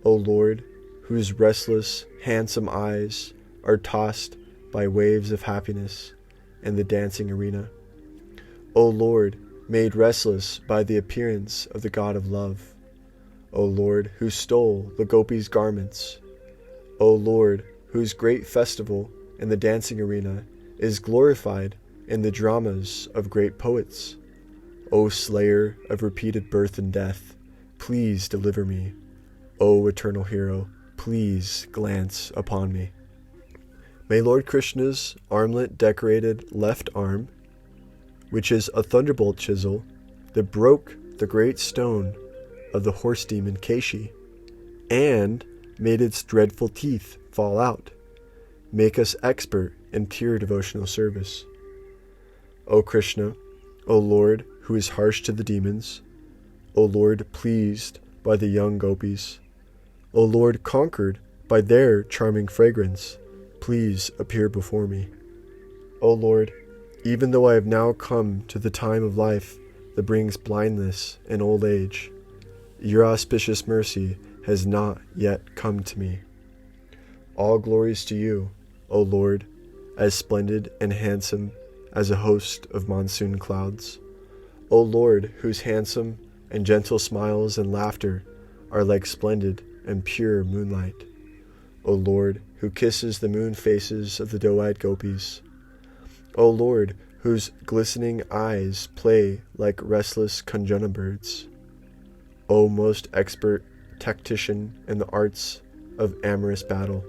O Lord, whose restless, handsome eyes are tossed by waves of happiness in the dancing arena. O Lord, made restless by the appearance of the god of love. O Lord, who stole the gopis' garments. O Lord, whose great festival in the dancing arena is glorified in the dramas of great poets. O slayer of repeated birth and death, please deliver me. O eternal hero, please glance upon me. May Lord Krishna's armlet-decorated left arm, which is a thunderbolt chisel that broke the great stone of the horse demon Keshi, and made its dreadful teeth fall out, make us expert in pure devotional service. O Krishna, O Lord, who is harsh to the demons, O Lord, pleased by the young gopis, O Lord, conquered by their charming fragrance, please appear before me. O Lord, even though I have now come to the time of life that brings blindness and old age, your auspicious mercy has not yet come to me. All glories to you, O Lord, as splendid and handsome as a host of monsoon clouds. O Lord, whose handsome and gentle smiles and laughter are like splendid and pure moonlight. O Lord, who kisses the moon faces of the doe-eyed gopis. O Lord, whose glistening eyes play like restless Kanjana birds. O most expert tactician in the arts of amorous battle.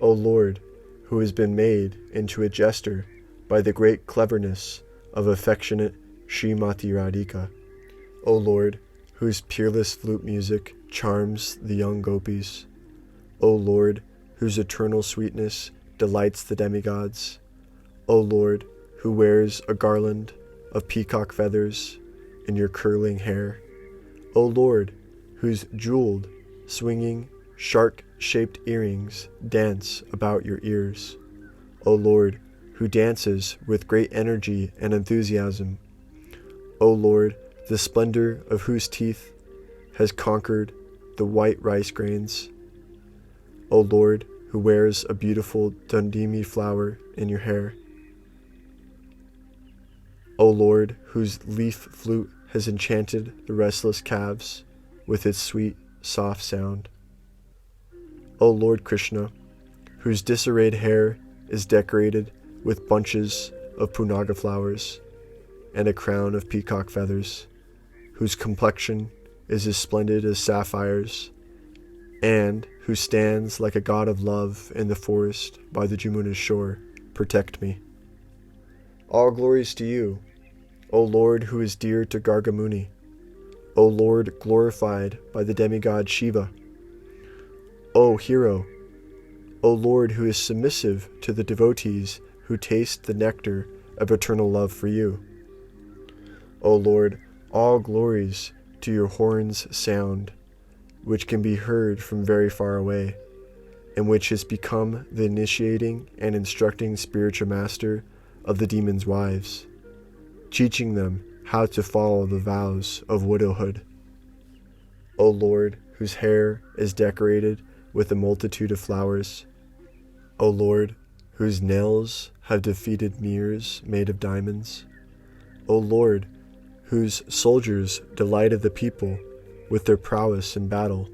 O Lord, who has been made into a jester by the great cleverness of affectionate Srimati Radhika. O Lord, whose peerless flute music charms the young gopis. O Lord, whose eternal sweetness delights the demigods. O Lord, who wears a garland of peacock feathers in your curling hair. O Lord, whose jeweled, swinging, shark-shaped earrings dance about your ears. O Lord, who dances with great energy and enthusiasm. O Lord, the splendor of whose teeth has conquered the white rice grains. O Lord, who wears a beautiful dundimi flower in your hair. O Lord, whose leaf flute has enchanted the restless calves with its sweet, soft sound. O Lord Krishna, whose disarrayed hair is decorated with bunches of punaga flowers and a crown of peacock feathers, whose complexion is as splendid as sapphires, and who stands like a god of love in the forest by the Jamuna's shore, protect me. All glories to you, O Lord, who is dear to Gargamuni, O Lord, glorified by the demigod Shiva. O hero, O Lord, who is submissive to the devotees who taste the nectar of eternal love for you. O Lord, all glories to your horns sound, which can be heard from very far away, and which has become the initiating and instructing spiritual master of the demons' wives, teaching them how to follow the vows of widowhood. O Lord, whose hair is decorated with a multitude of flowers, O Lord, whose nails have defeated mirrors made of diamonds, O Lord, whose soldiers delighted the people with their prowess in battle,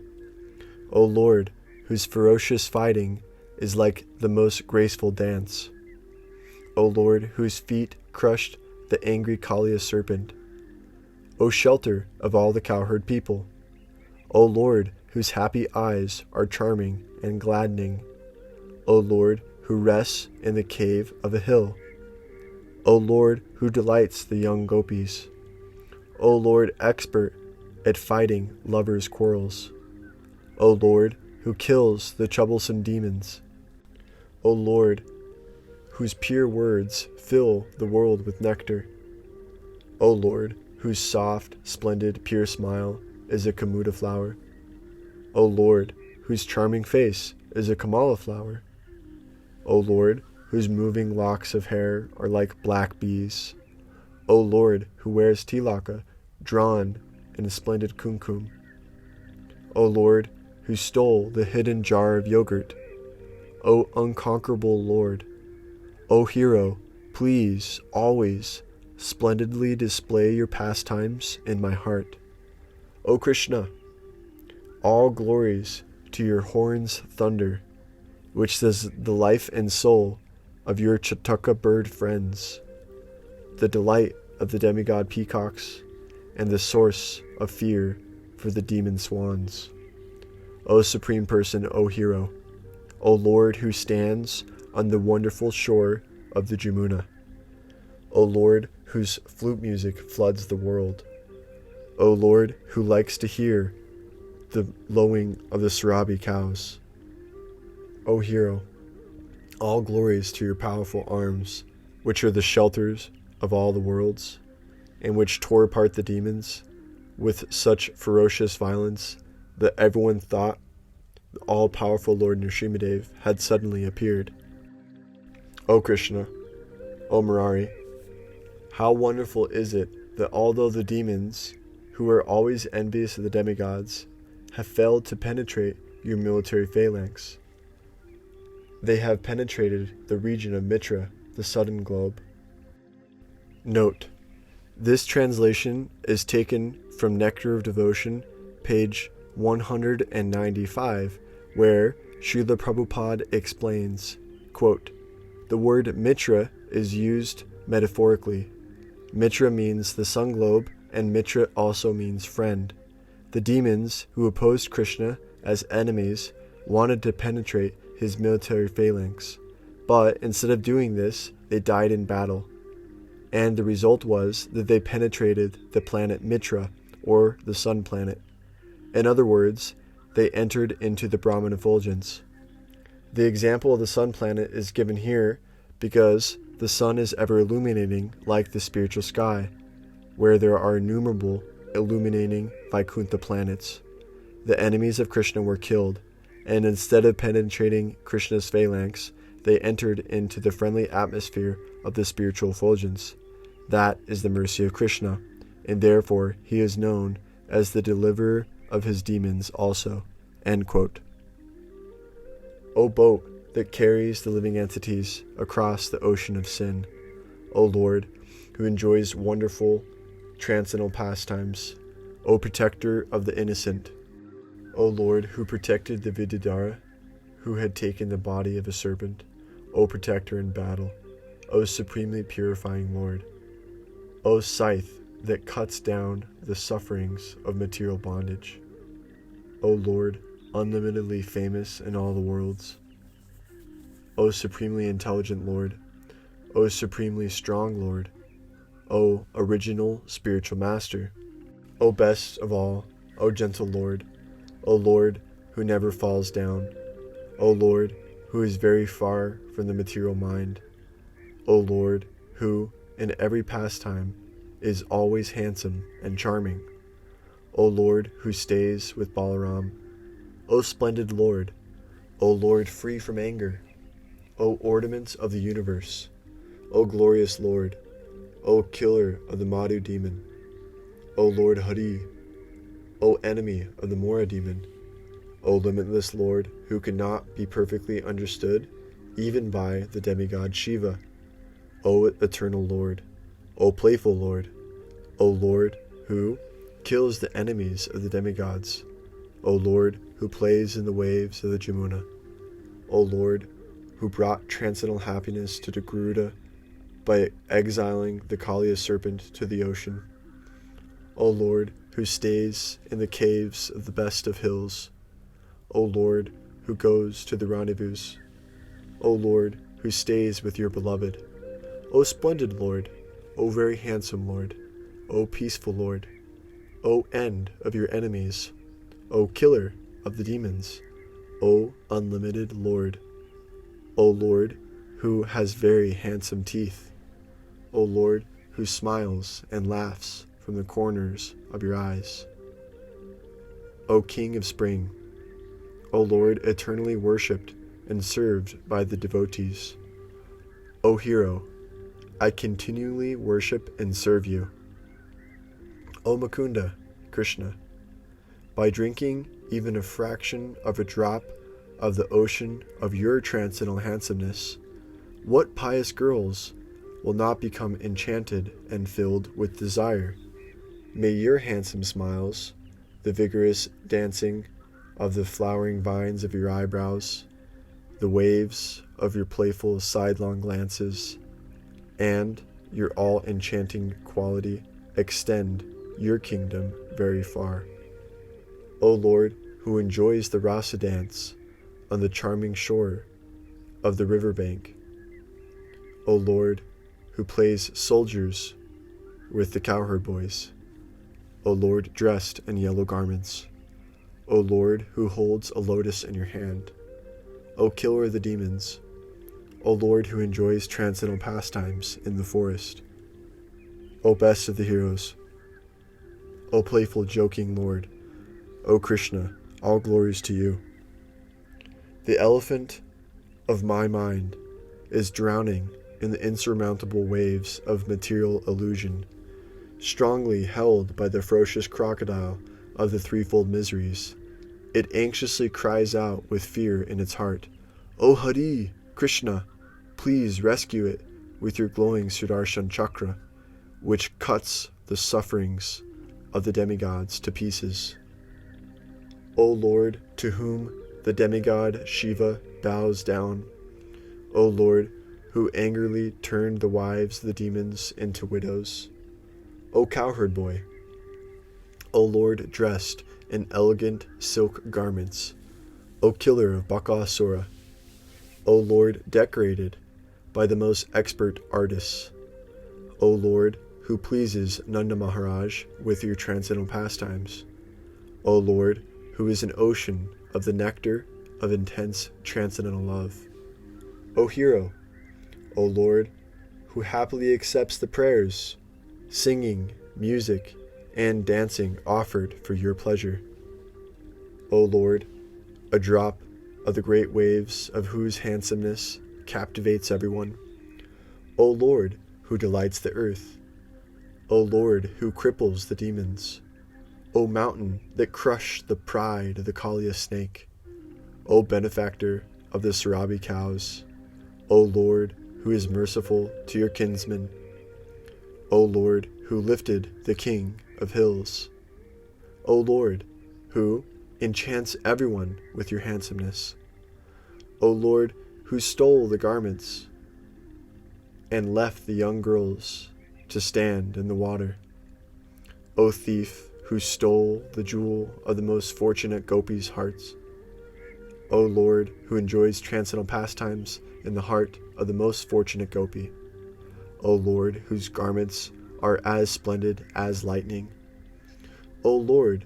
O Lord, whose ferocious fighting is like the most graceful dance, O Lord, whose feet crushed the angry Kaliya serpent, O shelter of all the cowherd people, O Lord, whose happy eyes are charming and gladdening, O Lord, who rests in the cave of a hill, O Lord, who delights the young gopis, O Lord, expert at fighting lovers' quarrels, O Lord, who kills the troublesome demons, O Lord, whose pure words fill the world with nectar, O Lord, whose soft, splendid, pure smile is a kamuda flower, O Lord, whose charming face is a kamala flower, O Lord, whose moving locks of hair are like black bees, O Lord, who wears tilaka drawn in a splendid kumkum, O Lord, who stole the hidden jar of yogurt, O unconquerable Lord, O hero, please always splendidly display your pastimes in my heart. O Krishna, all glories to your horn's thunder, which is the life and soul of your Chataka bird friends, the delight of the demigod peacocks, and the source of fear for the demon swans. O Supreme Person, O Hero, O Lord who stands on the wonderful shore of the Jamuna, O Lord whose flute music floods the world, O Lord who likes to hear the lowing of the Sarabi cows, O Hero, all glories to your powerful arms, which are the shelters of all the worlds, and which tore apart the demons with such ferocious violence that everyone thought the all-powerful Lord Nrsimhadev had suddenly appeared. O Krishna, O Murari, how wonderful is it that although the demons, who are always envious of the demigods, have failed to penetrate your military phalanx, they have penetrated the region of Mitra, the southern globe. Note: this translation is taken from Nectar of Devotion, page 195, where Srila Prabhupada explains, quote, the word Mitra is used metaphorically. Mitra means the sun globe, and Mitra also means friend. The demons who opposed Krishna as enemies wanted to penetrate his military phalanx, but instead of doing this, they died in battle. And the result was that they penetrated the planet Mitra, or the sun planet. In other words, they entered into the Brahman effulgence. The example of the sun planet is given here because the sun is ever illuminating like the spiritual sky, where there are innumerable illuminating Vaikuntha planets. The enemies of Krishna were killed, and instead of penetrating Krishna's phalanx, they entered into the friendly atmosphere of the spiritual effulgence. That is the mercy of Krishna, and therefore he is known as the deliverer of his demons also. End quote. O boat that carries the living entities across the ocean of sin, O Lord, who enjoys wonderful transcendental pastimes, O protector of the innocent, O Lord, who protected the Vidyadhara, who had taken the body of a serpent, O protector in battle, O supremely purifying Lord, O scythe that cuts down the sufferings of material bondage, O Lord, unlimitedly famous in all the worlds, O supremely intelligent Lord, O supremely strong Lord, O original spiritual master, O best of all, O gentle Lord, O Lord who never falls down, O Lord who is very far from the material mind, O Lord who, in every pastime, is always handsome and charming, O Lord who stays with Balaram O splendid Lord, O Lord free from anger, O ornament of the universe, O glorious Lord, O killer of the Madhu demon, O Lord Hari, O enemy of the Mora demon, O limitless Lord who cannot be perfectly understood even by the demigod Shiva, O eternal Lord, O playful Lord, O Lord who kills the enemies of the demigods, O Lord who plays in the waves of the Jamuna, O Lord who brought transcendental happiness to the Garuda by exiling the Kaliya serpent to the ocean, O Lord who stays in the caves of the best of hills, O Lord who goes to the rendezvous, O Lord who stays with your beloved, O splendid Lord, O very handsome Lord, O peaceful Lord, O end of your enemies, O killer of the demons, O unlimited Lord, O Lord who has very handsome teeth, O Lord who smiles and laughs from the corners of your eyes, O King of Spring, O Lord eternally worshipped and served by the devotees, O Hero, I continually worship and serve you, O Mukunda, Krishna, by drinking even a fraction of a drop of the ocean of your transcendental handsomeness, what pious girls will not become enchanted and filled with desire? May your handsome smiles, the vigorous dancing of the flowering vines of your eyebrows, the waves of your playful sidelong glances, and your all-enchanting quality extend your kingdom very far. O Lord, who enjoys the rasa dance on the charming shore of the riverbank, O Lord, who plays soldiers with the cowherd boys, O Lord dressed in yellow garments, O Lord who holds a lotus in your hand, O killer of the demons, O Lord who enjoys transcendental pastimes in the forest, O best of the heroes, O playful joking Lord, O Krishna, all glories to you. The elephant of my mind is drowning in the insurmountable waves of material illusion, strongly held by the ferocious crocodile of the threefold miseries. It anxiously cries out with fear in its heart, O Hari, Krishna, please rescue it with your glowing Sudarshan Chakra, which cuts the sufferings of the demigods to pieces. O Lord, to whom the demigod Shiva bows down, O Lord, who angrily turned the wives of the demons into widows, O cowherd boy, O Lord dressed in elegant silk garments, O killer of Bakasura, O Lord decorated by the most expert artists, O Lord who pleases Nanda Maharaj with your transcendental pastimes, O Lord who is an ocean of the nectar of intense transcendental love, O Hero, O Lord who happily accepts the prayers, singing, music, and dancing offered for your pleasure, O Lord, a drop of the great waves of whose handsomeness captivates everyone, O Lord who delights the earth, O Lord who cripples the demons, O mountain that crushed the pride of the Kaliya snake, O benefactor of the Sarabi cows, O Lord who is merciful to your kinsmen, O Lord who lifted the king of hills, O Lord who enchants everyone with your handsomeness, O Lord who stole the garments and left the young girls to stand in the water, O thief who stole the jewel of the most fortunate gopis' hearts, O Lord who enjoys transcendental pastimes in the heart of the most fortunate gopi, O Lord whose garments are as splendid as lightning, O Lord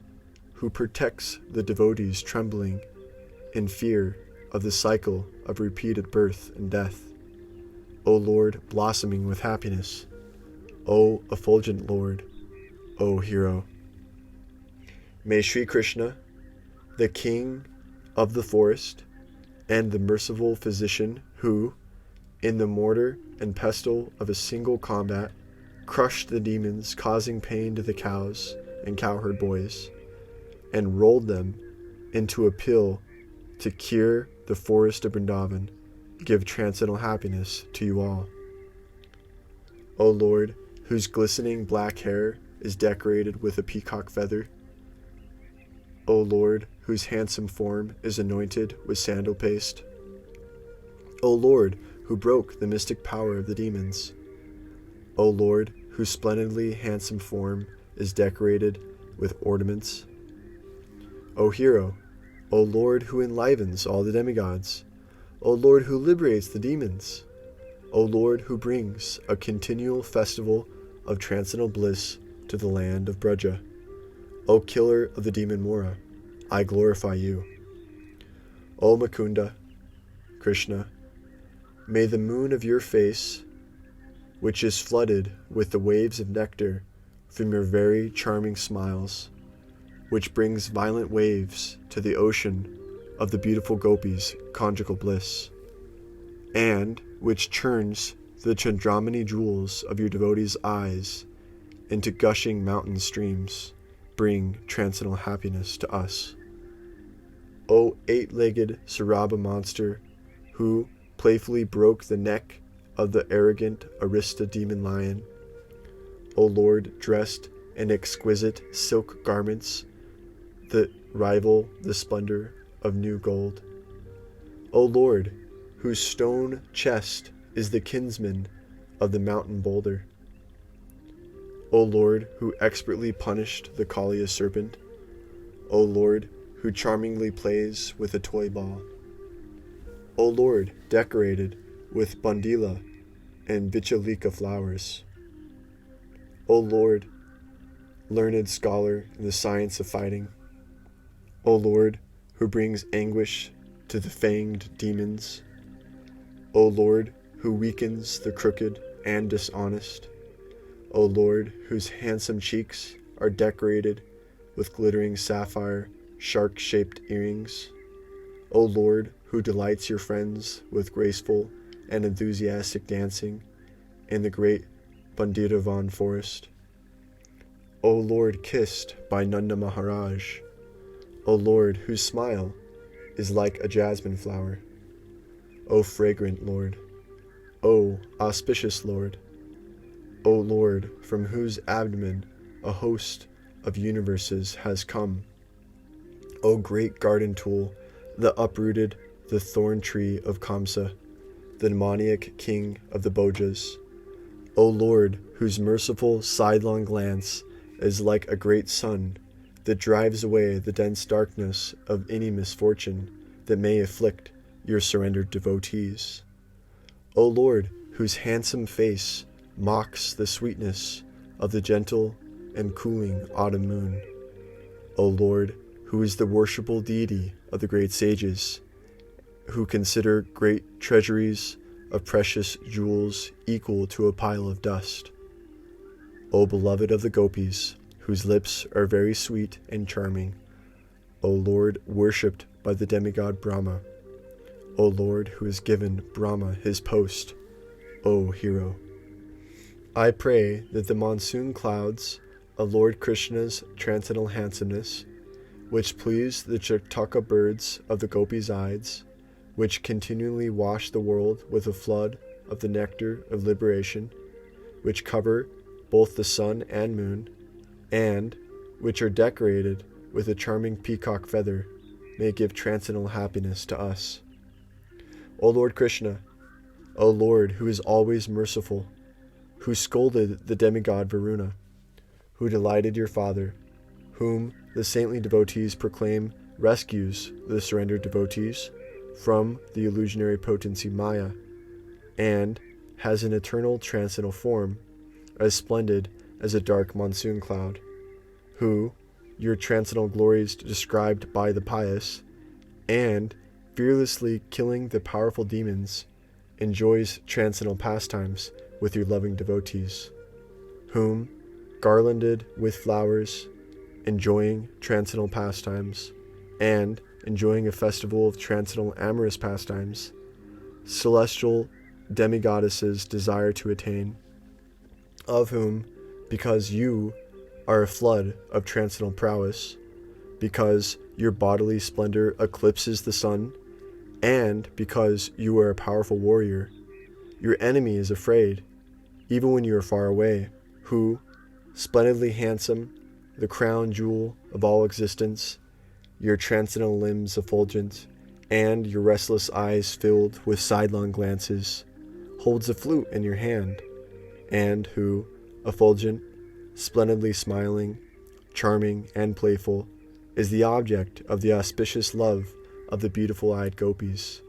who protects the devotees trembling in fear of the cycle of repeated birth and death, O Lord blossoming with happiness, O effulgent Lord, O Hero. May Sri Krishna, the King of the forest, and the merciful physician who, in the mortar and pestle of a single combat, crushed the demons causing pain to the cows and cowherd boys, and rolled them into a pill to cure the forest of Vrindavan, give transcendental happiness to you all. O Lord, whose glistening black hair is decorated with a peacock feather, O Lord, whose handsome form is anointed with sandal paste, O Lord, who broke the mystic power of the demons, O Lord, whose splendidly handsome form is decorated with ornaments, O hero, O Lord, who enlivens all the demigods, O Lord, who liberates the demons, O Lord, who brings a continual festival of transcendental bliss to the land of Braja, O killer of the demon Mora, I glorify you. O Mukunda, Krishna, may the moon of your face, which is flooded with the waves of nectar from your very charming smiles, which brings violent waves to the ocean of the beautiful gopis' conjugal bliss, and which churns the Chandramani jewels of your devotees' eyes into gushing mountain streams, bring transcendental happiness to us. O eight-legged Saraba monster, who playfully broke the neck of the arrogant Arista demon lion, O Lord, dressed in exquisite silk garments that rival the splendor of new gold, O Lord, whose stone chest is the kinsman of the mountain boulder, O Lord, who expertly punished the Kaliya serpent, O Lord, who charmingly plays with a toy ball, O Lord, decorated with bandila and vichalika flowers, O Lord, learned scholar in the science of fighting, O Lord, who brings anguish to the fanged demons, O Lord, who weakens the crooked and dishonest, O Lord, whose handsome cheeks are decorated with glittering sapphire, shark-shaped earrings, O Lord, who delights your friends with graceful and enthusiastic dancing in the great Bandiravan forest, O Lord, kissed by Nanda Maharaj, O Lord, whose smile is like a jasmine flower, O fragrant Lord, O auspicious Lord, O Lord, from whose abdomen a host of universes has come, O great garden tool that uprooted the thorn tree of Kamsa, the demoniac king of the Bojas, O Lord, whose merciful sidelong glance is like a great sun that drives away the dense darkness of any misfortune that may afflict your surrendered devotees, O Lord, whose handsome face mocks the sweetness of the gentle and cooling autumn moon, O Lord, who is the worshipful deity of the great sages, who consider great treasuries of precious jewels equal to a pile of dust, O beloved of the gopis, whose lips are very sweet and charming, O Lord, worshipped by the demigod Brahma, O Lord, who has given Brahma his post, O hero. I pray that the monsoon clouds of Lord Krishna's transcendental handsomeness, which please the Chataka birds of the gopis' eyes, which continually wash the world with a flood of the nectar of liberation, which cover both the sun and moon, and which are decorated with a charming peacock feather, may give transcendental happiness to us. O Lord Krishna, O Lord, who is always merciful, who scolded the demigod Varuna, who delighted your father, whom the saintly devotees proclaim rescues the surrendered devotees from the illusionary potency Maya, and has an eternal transcendental form, as splendid as a dark monsoon cloud, who, your transcendental glories described by the pious, and fearlessly killing the powerful demons, enjoys transcendental pastimes with your loving devotees, whom, garlanded with flowers, enjoying transcendental pastimes, and enjoying a festival of transcendental amorous pastimes, celestial demigoddesses desire to attain, of whom, because you are a flood of transcendental prowess, because your bodily splendor eclipses the sun, and because you are a powerful warrior, your enemy is afraid, even when you are far away, who, splendidly handsome, the crown jewel of all existence, your transcendental limbs effulgent, and your restless eyes filled with sidelong glances, holds a flute in your hand, and who, effulgent, splendidly smiling, charming, and playful, is the object of the auspicious love of the beautiful-eyed gopis.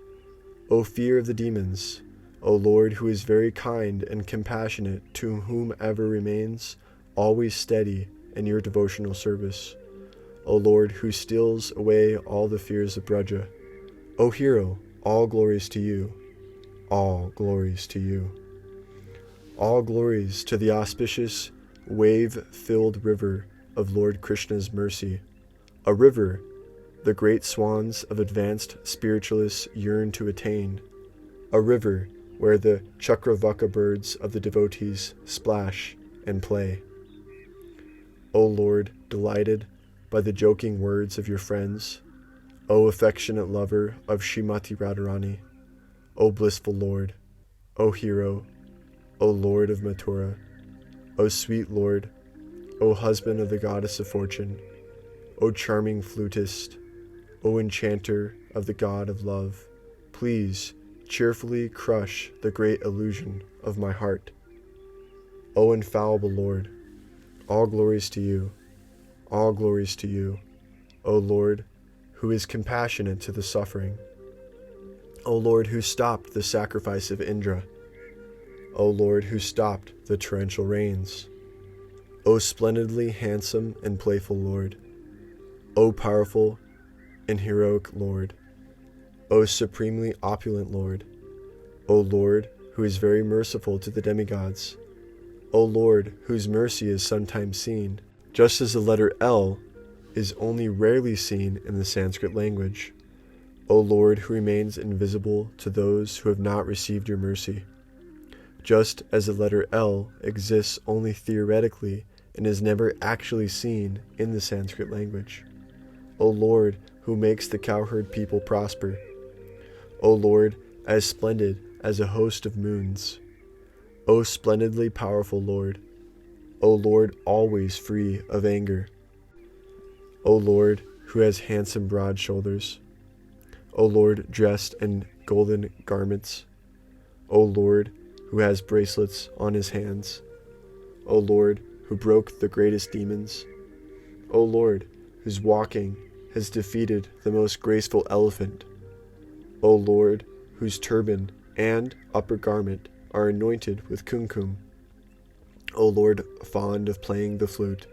O fear of the demons, O Lord, who is very kind and compassionate to whomever remains always steady in your devotional service. O Lord, who steals away all the fears of Braja. O hero, all glories to you. All glories to you. All glories to the auspicious, wave-filled river of Lord Krishna's mercy, a river the great swans of advanced spiritualists yearn to attain, a river where the chakravaka birds of the devotees splash and play. O Lord, delighted by the joking words of your friends, O affectionate lover of Srimati Radharani, O blissful Lord, O hero, O Lord of Mathura, O sweet Lord, O husband of the goddess of fortune, O charming flutist, O enchanter of the god of love, please cheerfully crush the great illusion of my heart. O infallible Lord, all glories to you, all glories to you, O Lord, who is compassionate to the suffering, O Lord, who stopped the sacrifice of Indra, O Lord, who stopped the torrential rains, O splendidly handsome and playful Lord, O powerful and heroic Lord, O supremely opulent Lord, O Lord, who is very merciful to the demigods, O Lord, whose mercy is sometimes seen, just as the letter L is only rarely seen in the Sanskrit language, O Lord, who remains invisible to those who have not received your mercy, just as the letter L exists only theoretically and is never actually seen in the Sanskrit language. O Lord, who makes the cowherd people prosper, O Lord, as splendid as a host of moons, O splendidly powerful Lord, O Lord, always free of anger, O Lord, who has handsome broad shoulders, O Lord, dressed in golden garments, O Lord, who has bracelets on his hands, O Lord, who broke the greatest demons, O Lord, whose walking has defeated the most graceful elephant, O Lord, whose turban and upper garment are anointed with kumkum, O Lord, fond of playing the flute,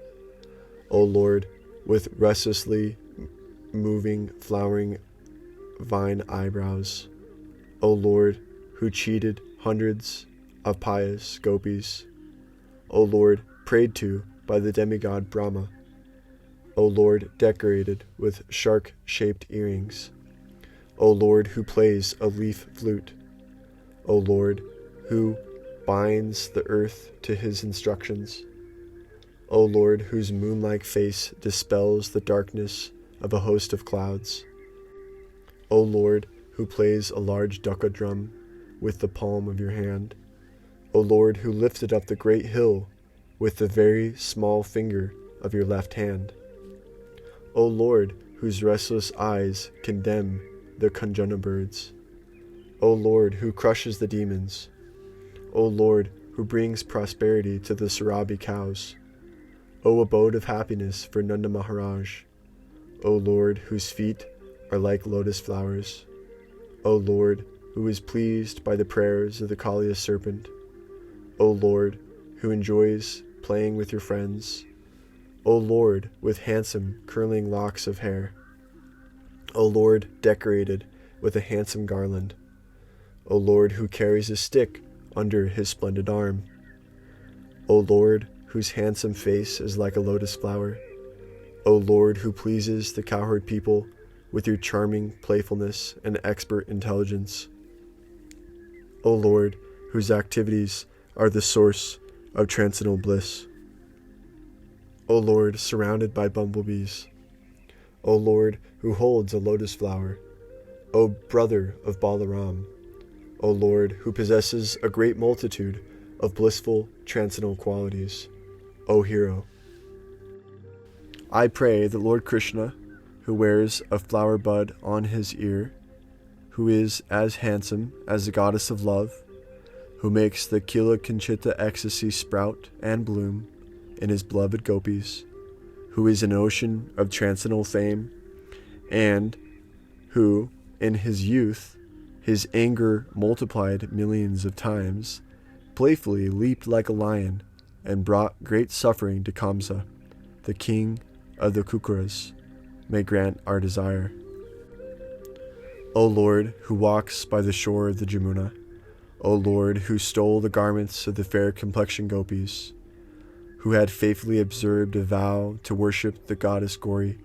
O Lord, with restlessly moving flowering vine eyebrows, O Lord, who cheated hundreds of pious gopis, O Lord, prayed to by the demigod Brahma, O Lord, decorated with shark-shaped earrings, O Lord, who plays a leaf flute, O Lord, who binds the earth to his instructions, O Lord, whose moon-like face dispels the darkness of a host of clouds, O Lord, who plays a large dukkha drum with the palm of your hand, O Lord, who lifted up the great hill with the very small finger of your left hand, O Lord, whose restless eyes condemn the Kanjana birds, O Lord, who crushes the demons, O Lord, who brings prosperity to the Sarabi cows, O abode of happiness for Nanda Maharaj, O Lord, whose feet are like lotus flowers, O Lord, who is pleased by the prayers of the Kaliya serpent, O Lord, who enjoys playing with your friends, O Lord, with handsome curling locks of hair, O Lord, decorated with a handsome garland, O Lord, who carries a stick under his splendid arm, O Lord, whose handsome face is like a lotus flower, O Lord, who pleases the cowherd people with your charming playfulness and expert intelligence. O Lord, whose activities are the source of transcendental bliss. O Lord, surrounded by bumblebees. O Lord, who holds a lotus flower. O brother of Balaram. O Lord, who possesses a great multitude of blissful transcendental qualities. O hero. I pray that Lord Krishna, who wears a flower bud on his ear, who is as handsome as the goddess of love, who makes the Kila Kinchita ecstasy sprout and bloom in his beloved gopis, who is an ocean of transcendental fame, and who, in his youth, his anger multiplied millions of times, playfully leaped like a lion and brought great suffering to Kamsa, the king of the Kukuras, may grant our desire. O Lord, who walks by the shore of the Jamuna, O Lord, who stole the garments of the fair complexioned gopis, who had faithfully observed a vow to worship the goddess Gauri,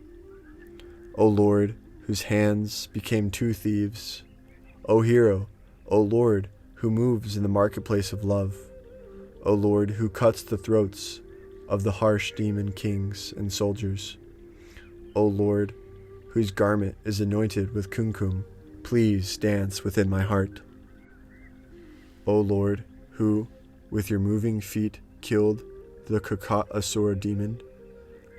O Lord, whose hands became two thieves, O hero, O Lord, who moves in the marketplace of love, O Lord, who cuts the throats of the harsh demon kings and soldiers, O Lord, whose garment is anointed with kumkum, please dance within my heart. O Lord, who, with your moving feet, killed the Kakat Asura demon,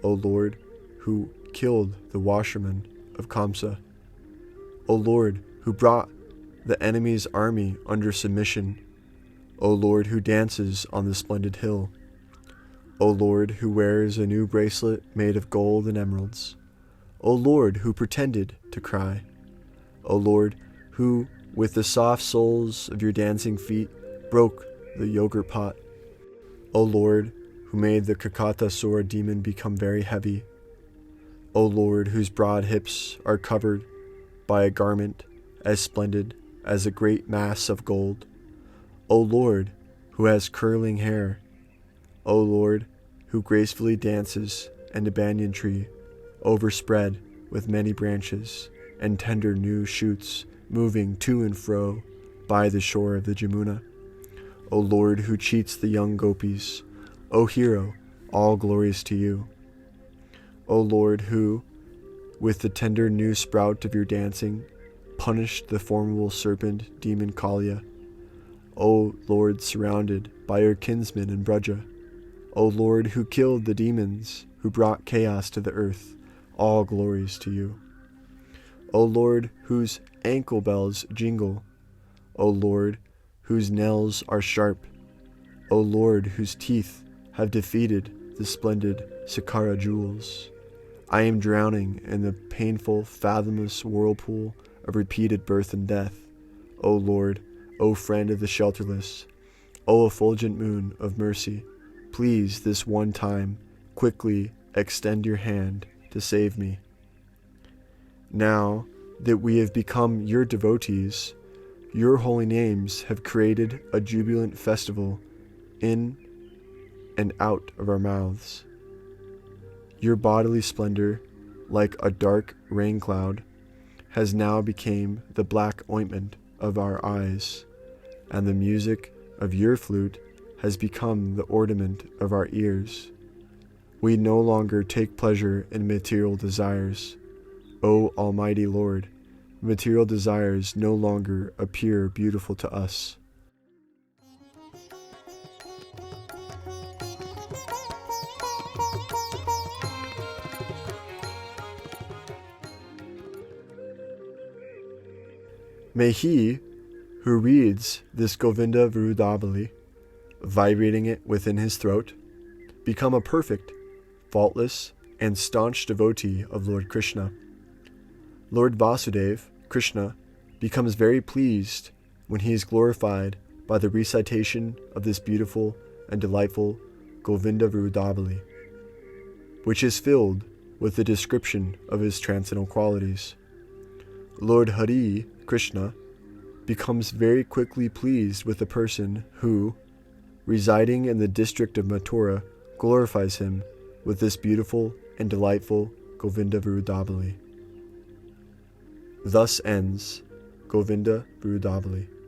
O Lord, who killed the washerman of Kamsa, O Lord, who brought the enemy's army under submission, O Lord, who dances on the splendid hill, O Lord, who wears a new bracelet made of gold and emeralds, O Lord, who pretended to cry, O Lord, who, with the soft soles of your dancing feet, broke the yogurt pot, O Lord, who made the Kakatasura demon become very heavy, O Lord, whose broad hips are covered by a garment as splendid as a great mass of gold, O Lord, who has curling hair, O Lord, who gracefully dances in a banyan tree overspread with many branches and tender new shoots moving to and fro by the shore of the Jamuna, O Lord, who cheats the young gopis, O hero, all glories to you. O Lord, who, with the tender new sprout of your dancing, punished the formidable serpent demon Kalia, O Lord, surrounded by your kinsmen in Braja, O Lord, who killed the demons, who brought chaos to the earth, all glories to you. O Lord, whose ankle bells jingle, O Lord, whose nails are sharp, O Lord, whose teeth have defeated the splendid Sakara jewels. I am drowning in the painful, fathomless whirlpool of repeated birth and death. O Lord, O friend of the shelterless, O effulgent moon of mercy, please this one time quickly extend your hand to save me. Now that we have become your devotees, your holy names have created a jubilant festival in and out of our mouths. Your bodily splendor, like a dark rain cloud, has now become the black ointment of our eyes, and the music of your flute has become the ornament of our ears. We no longer take pleasure in material desires. O Almighty Lord, material desires no longer appear beautiful to us. May he who reads this Govinda Virudavali, vibrating it within his throat, become a perfect, faultless, and staunch devotee of Lord Krishna. Lord Vasudeva, Krishna, becomes very pleased when he is glorified by the recitation of this beautiful and delightful Govinda Virudavali, which is filled with the description of his transcendental qualities. Lord Hari, Krishna, becomes very quickly pleased with the person who, residing in the district of Mathura, glorifies him with this beautiful and delightful Govinda Virudavali. Thus ends Govinda Virudavali.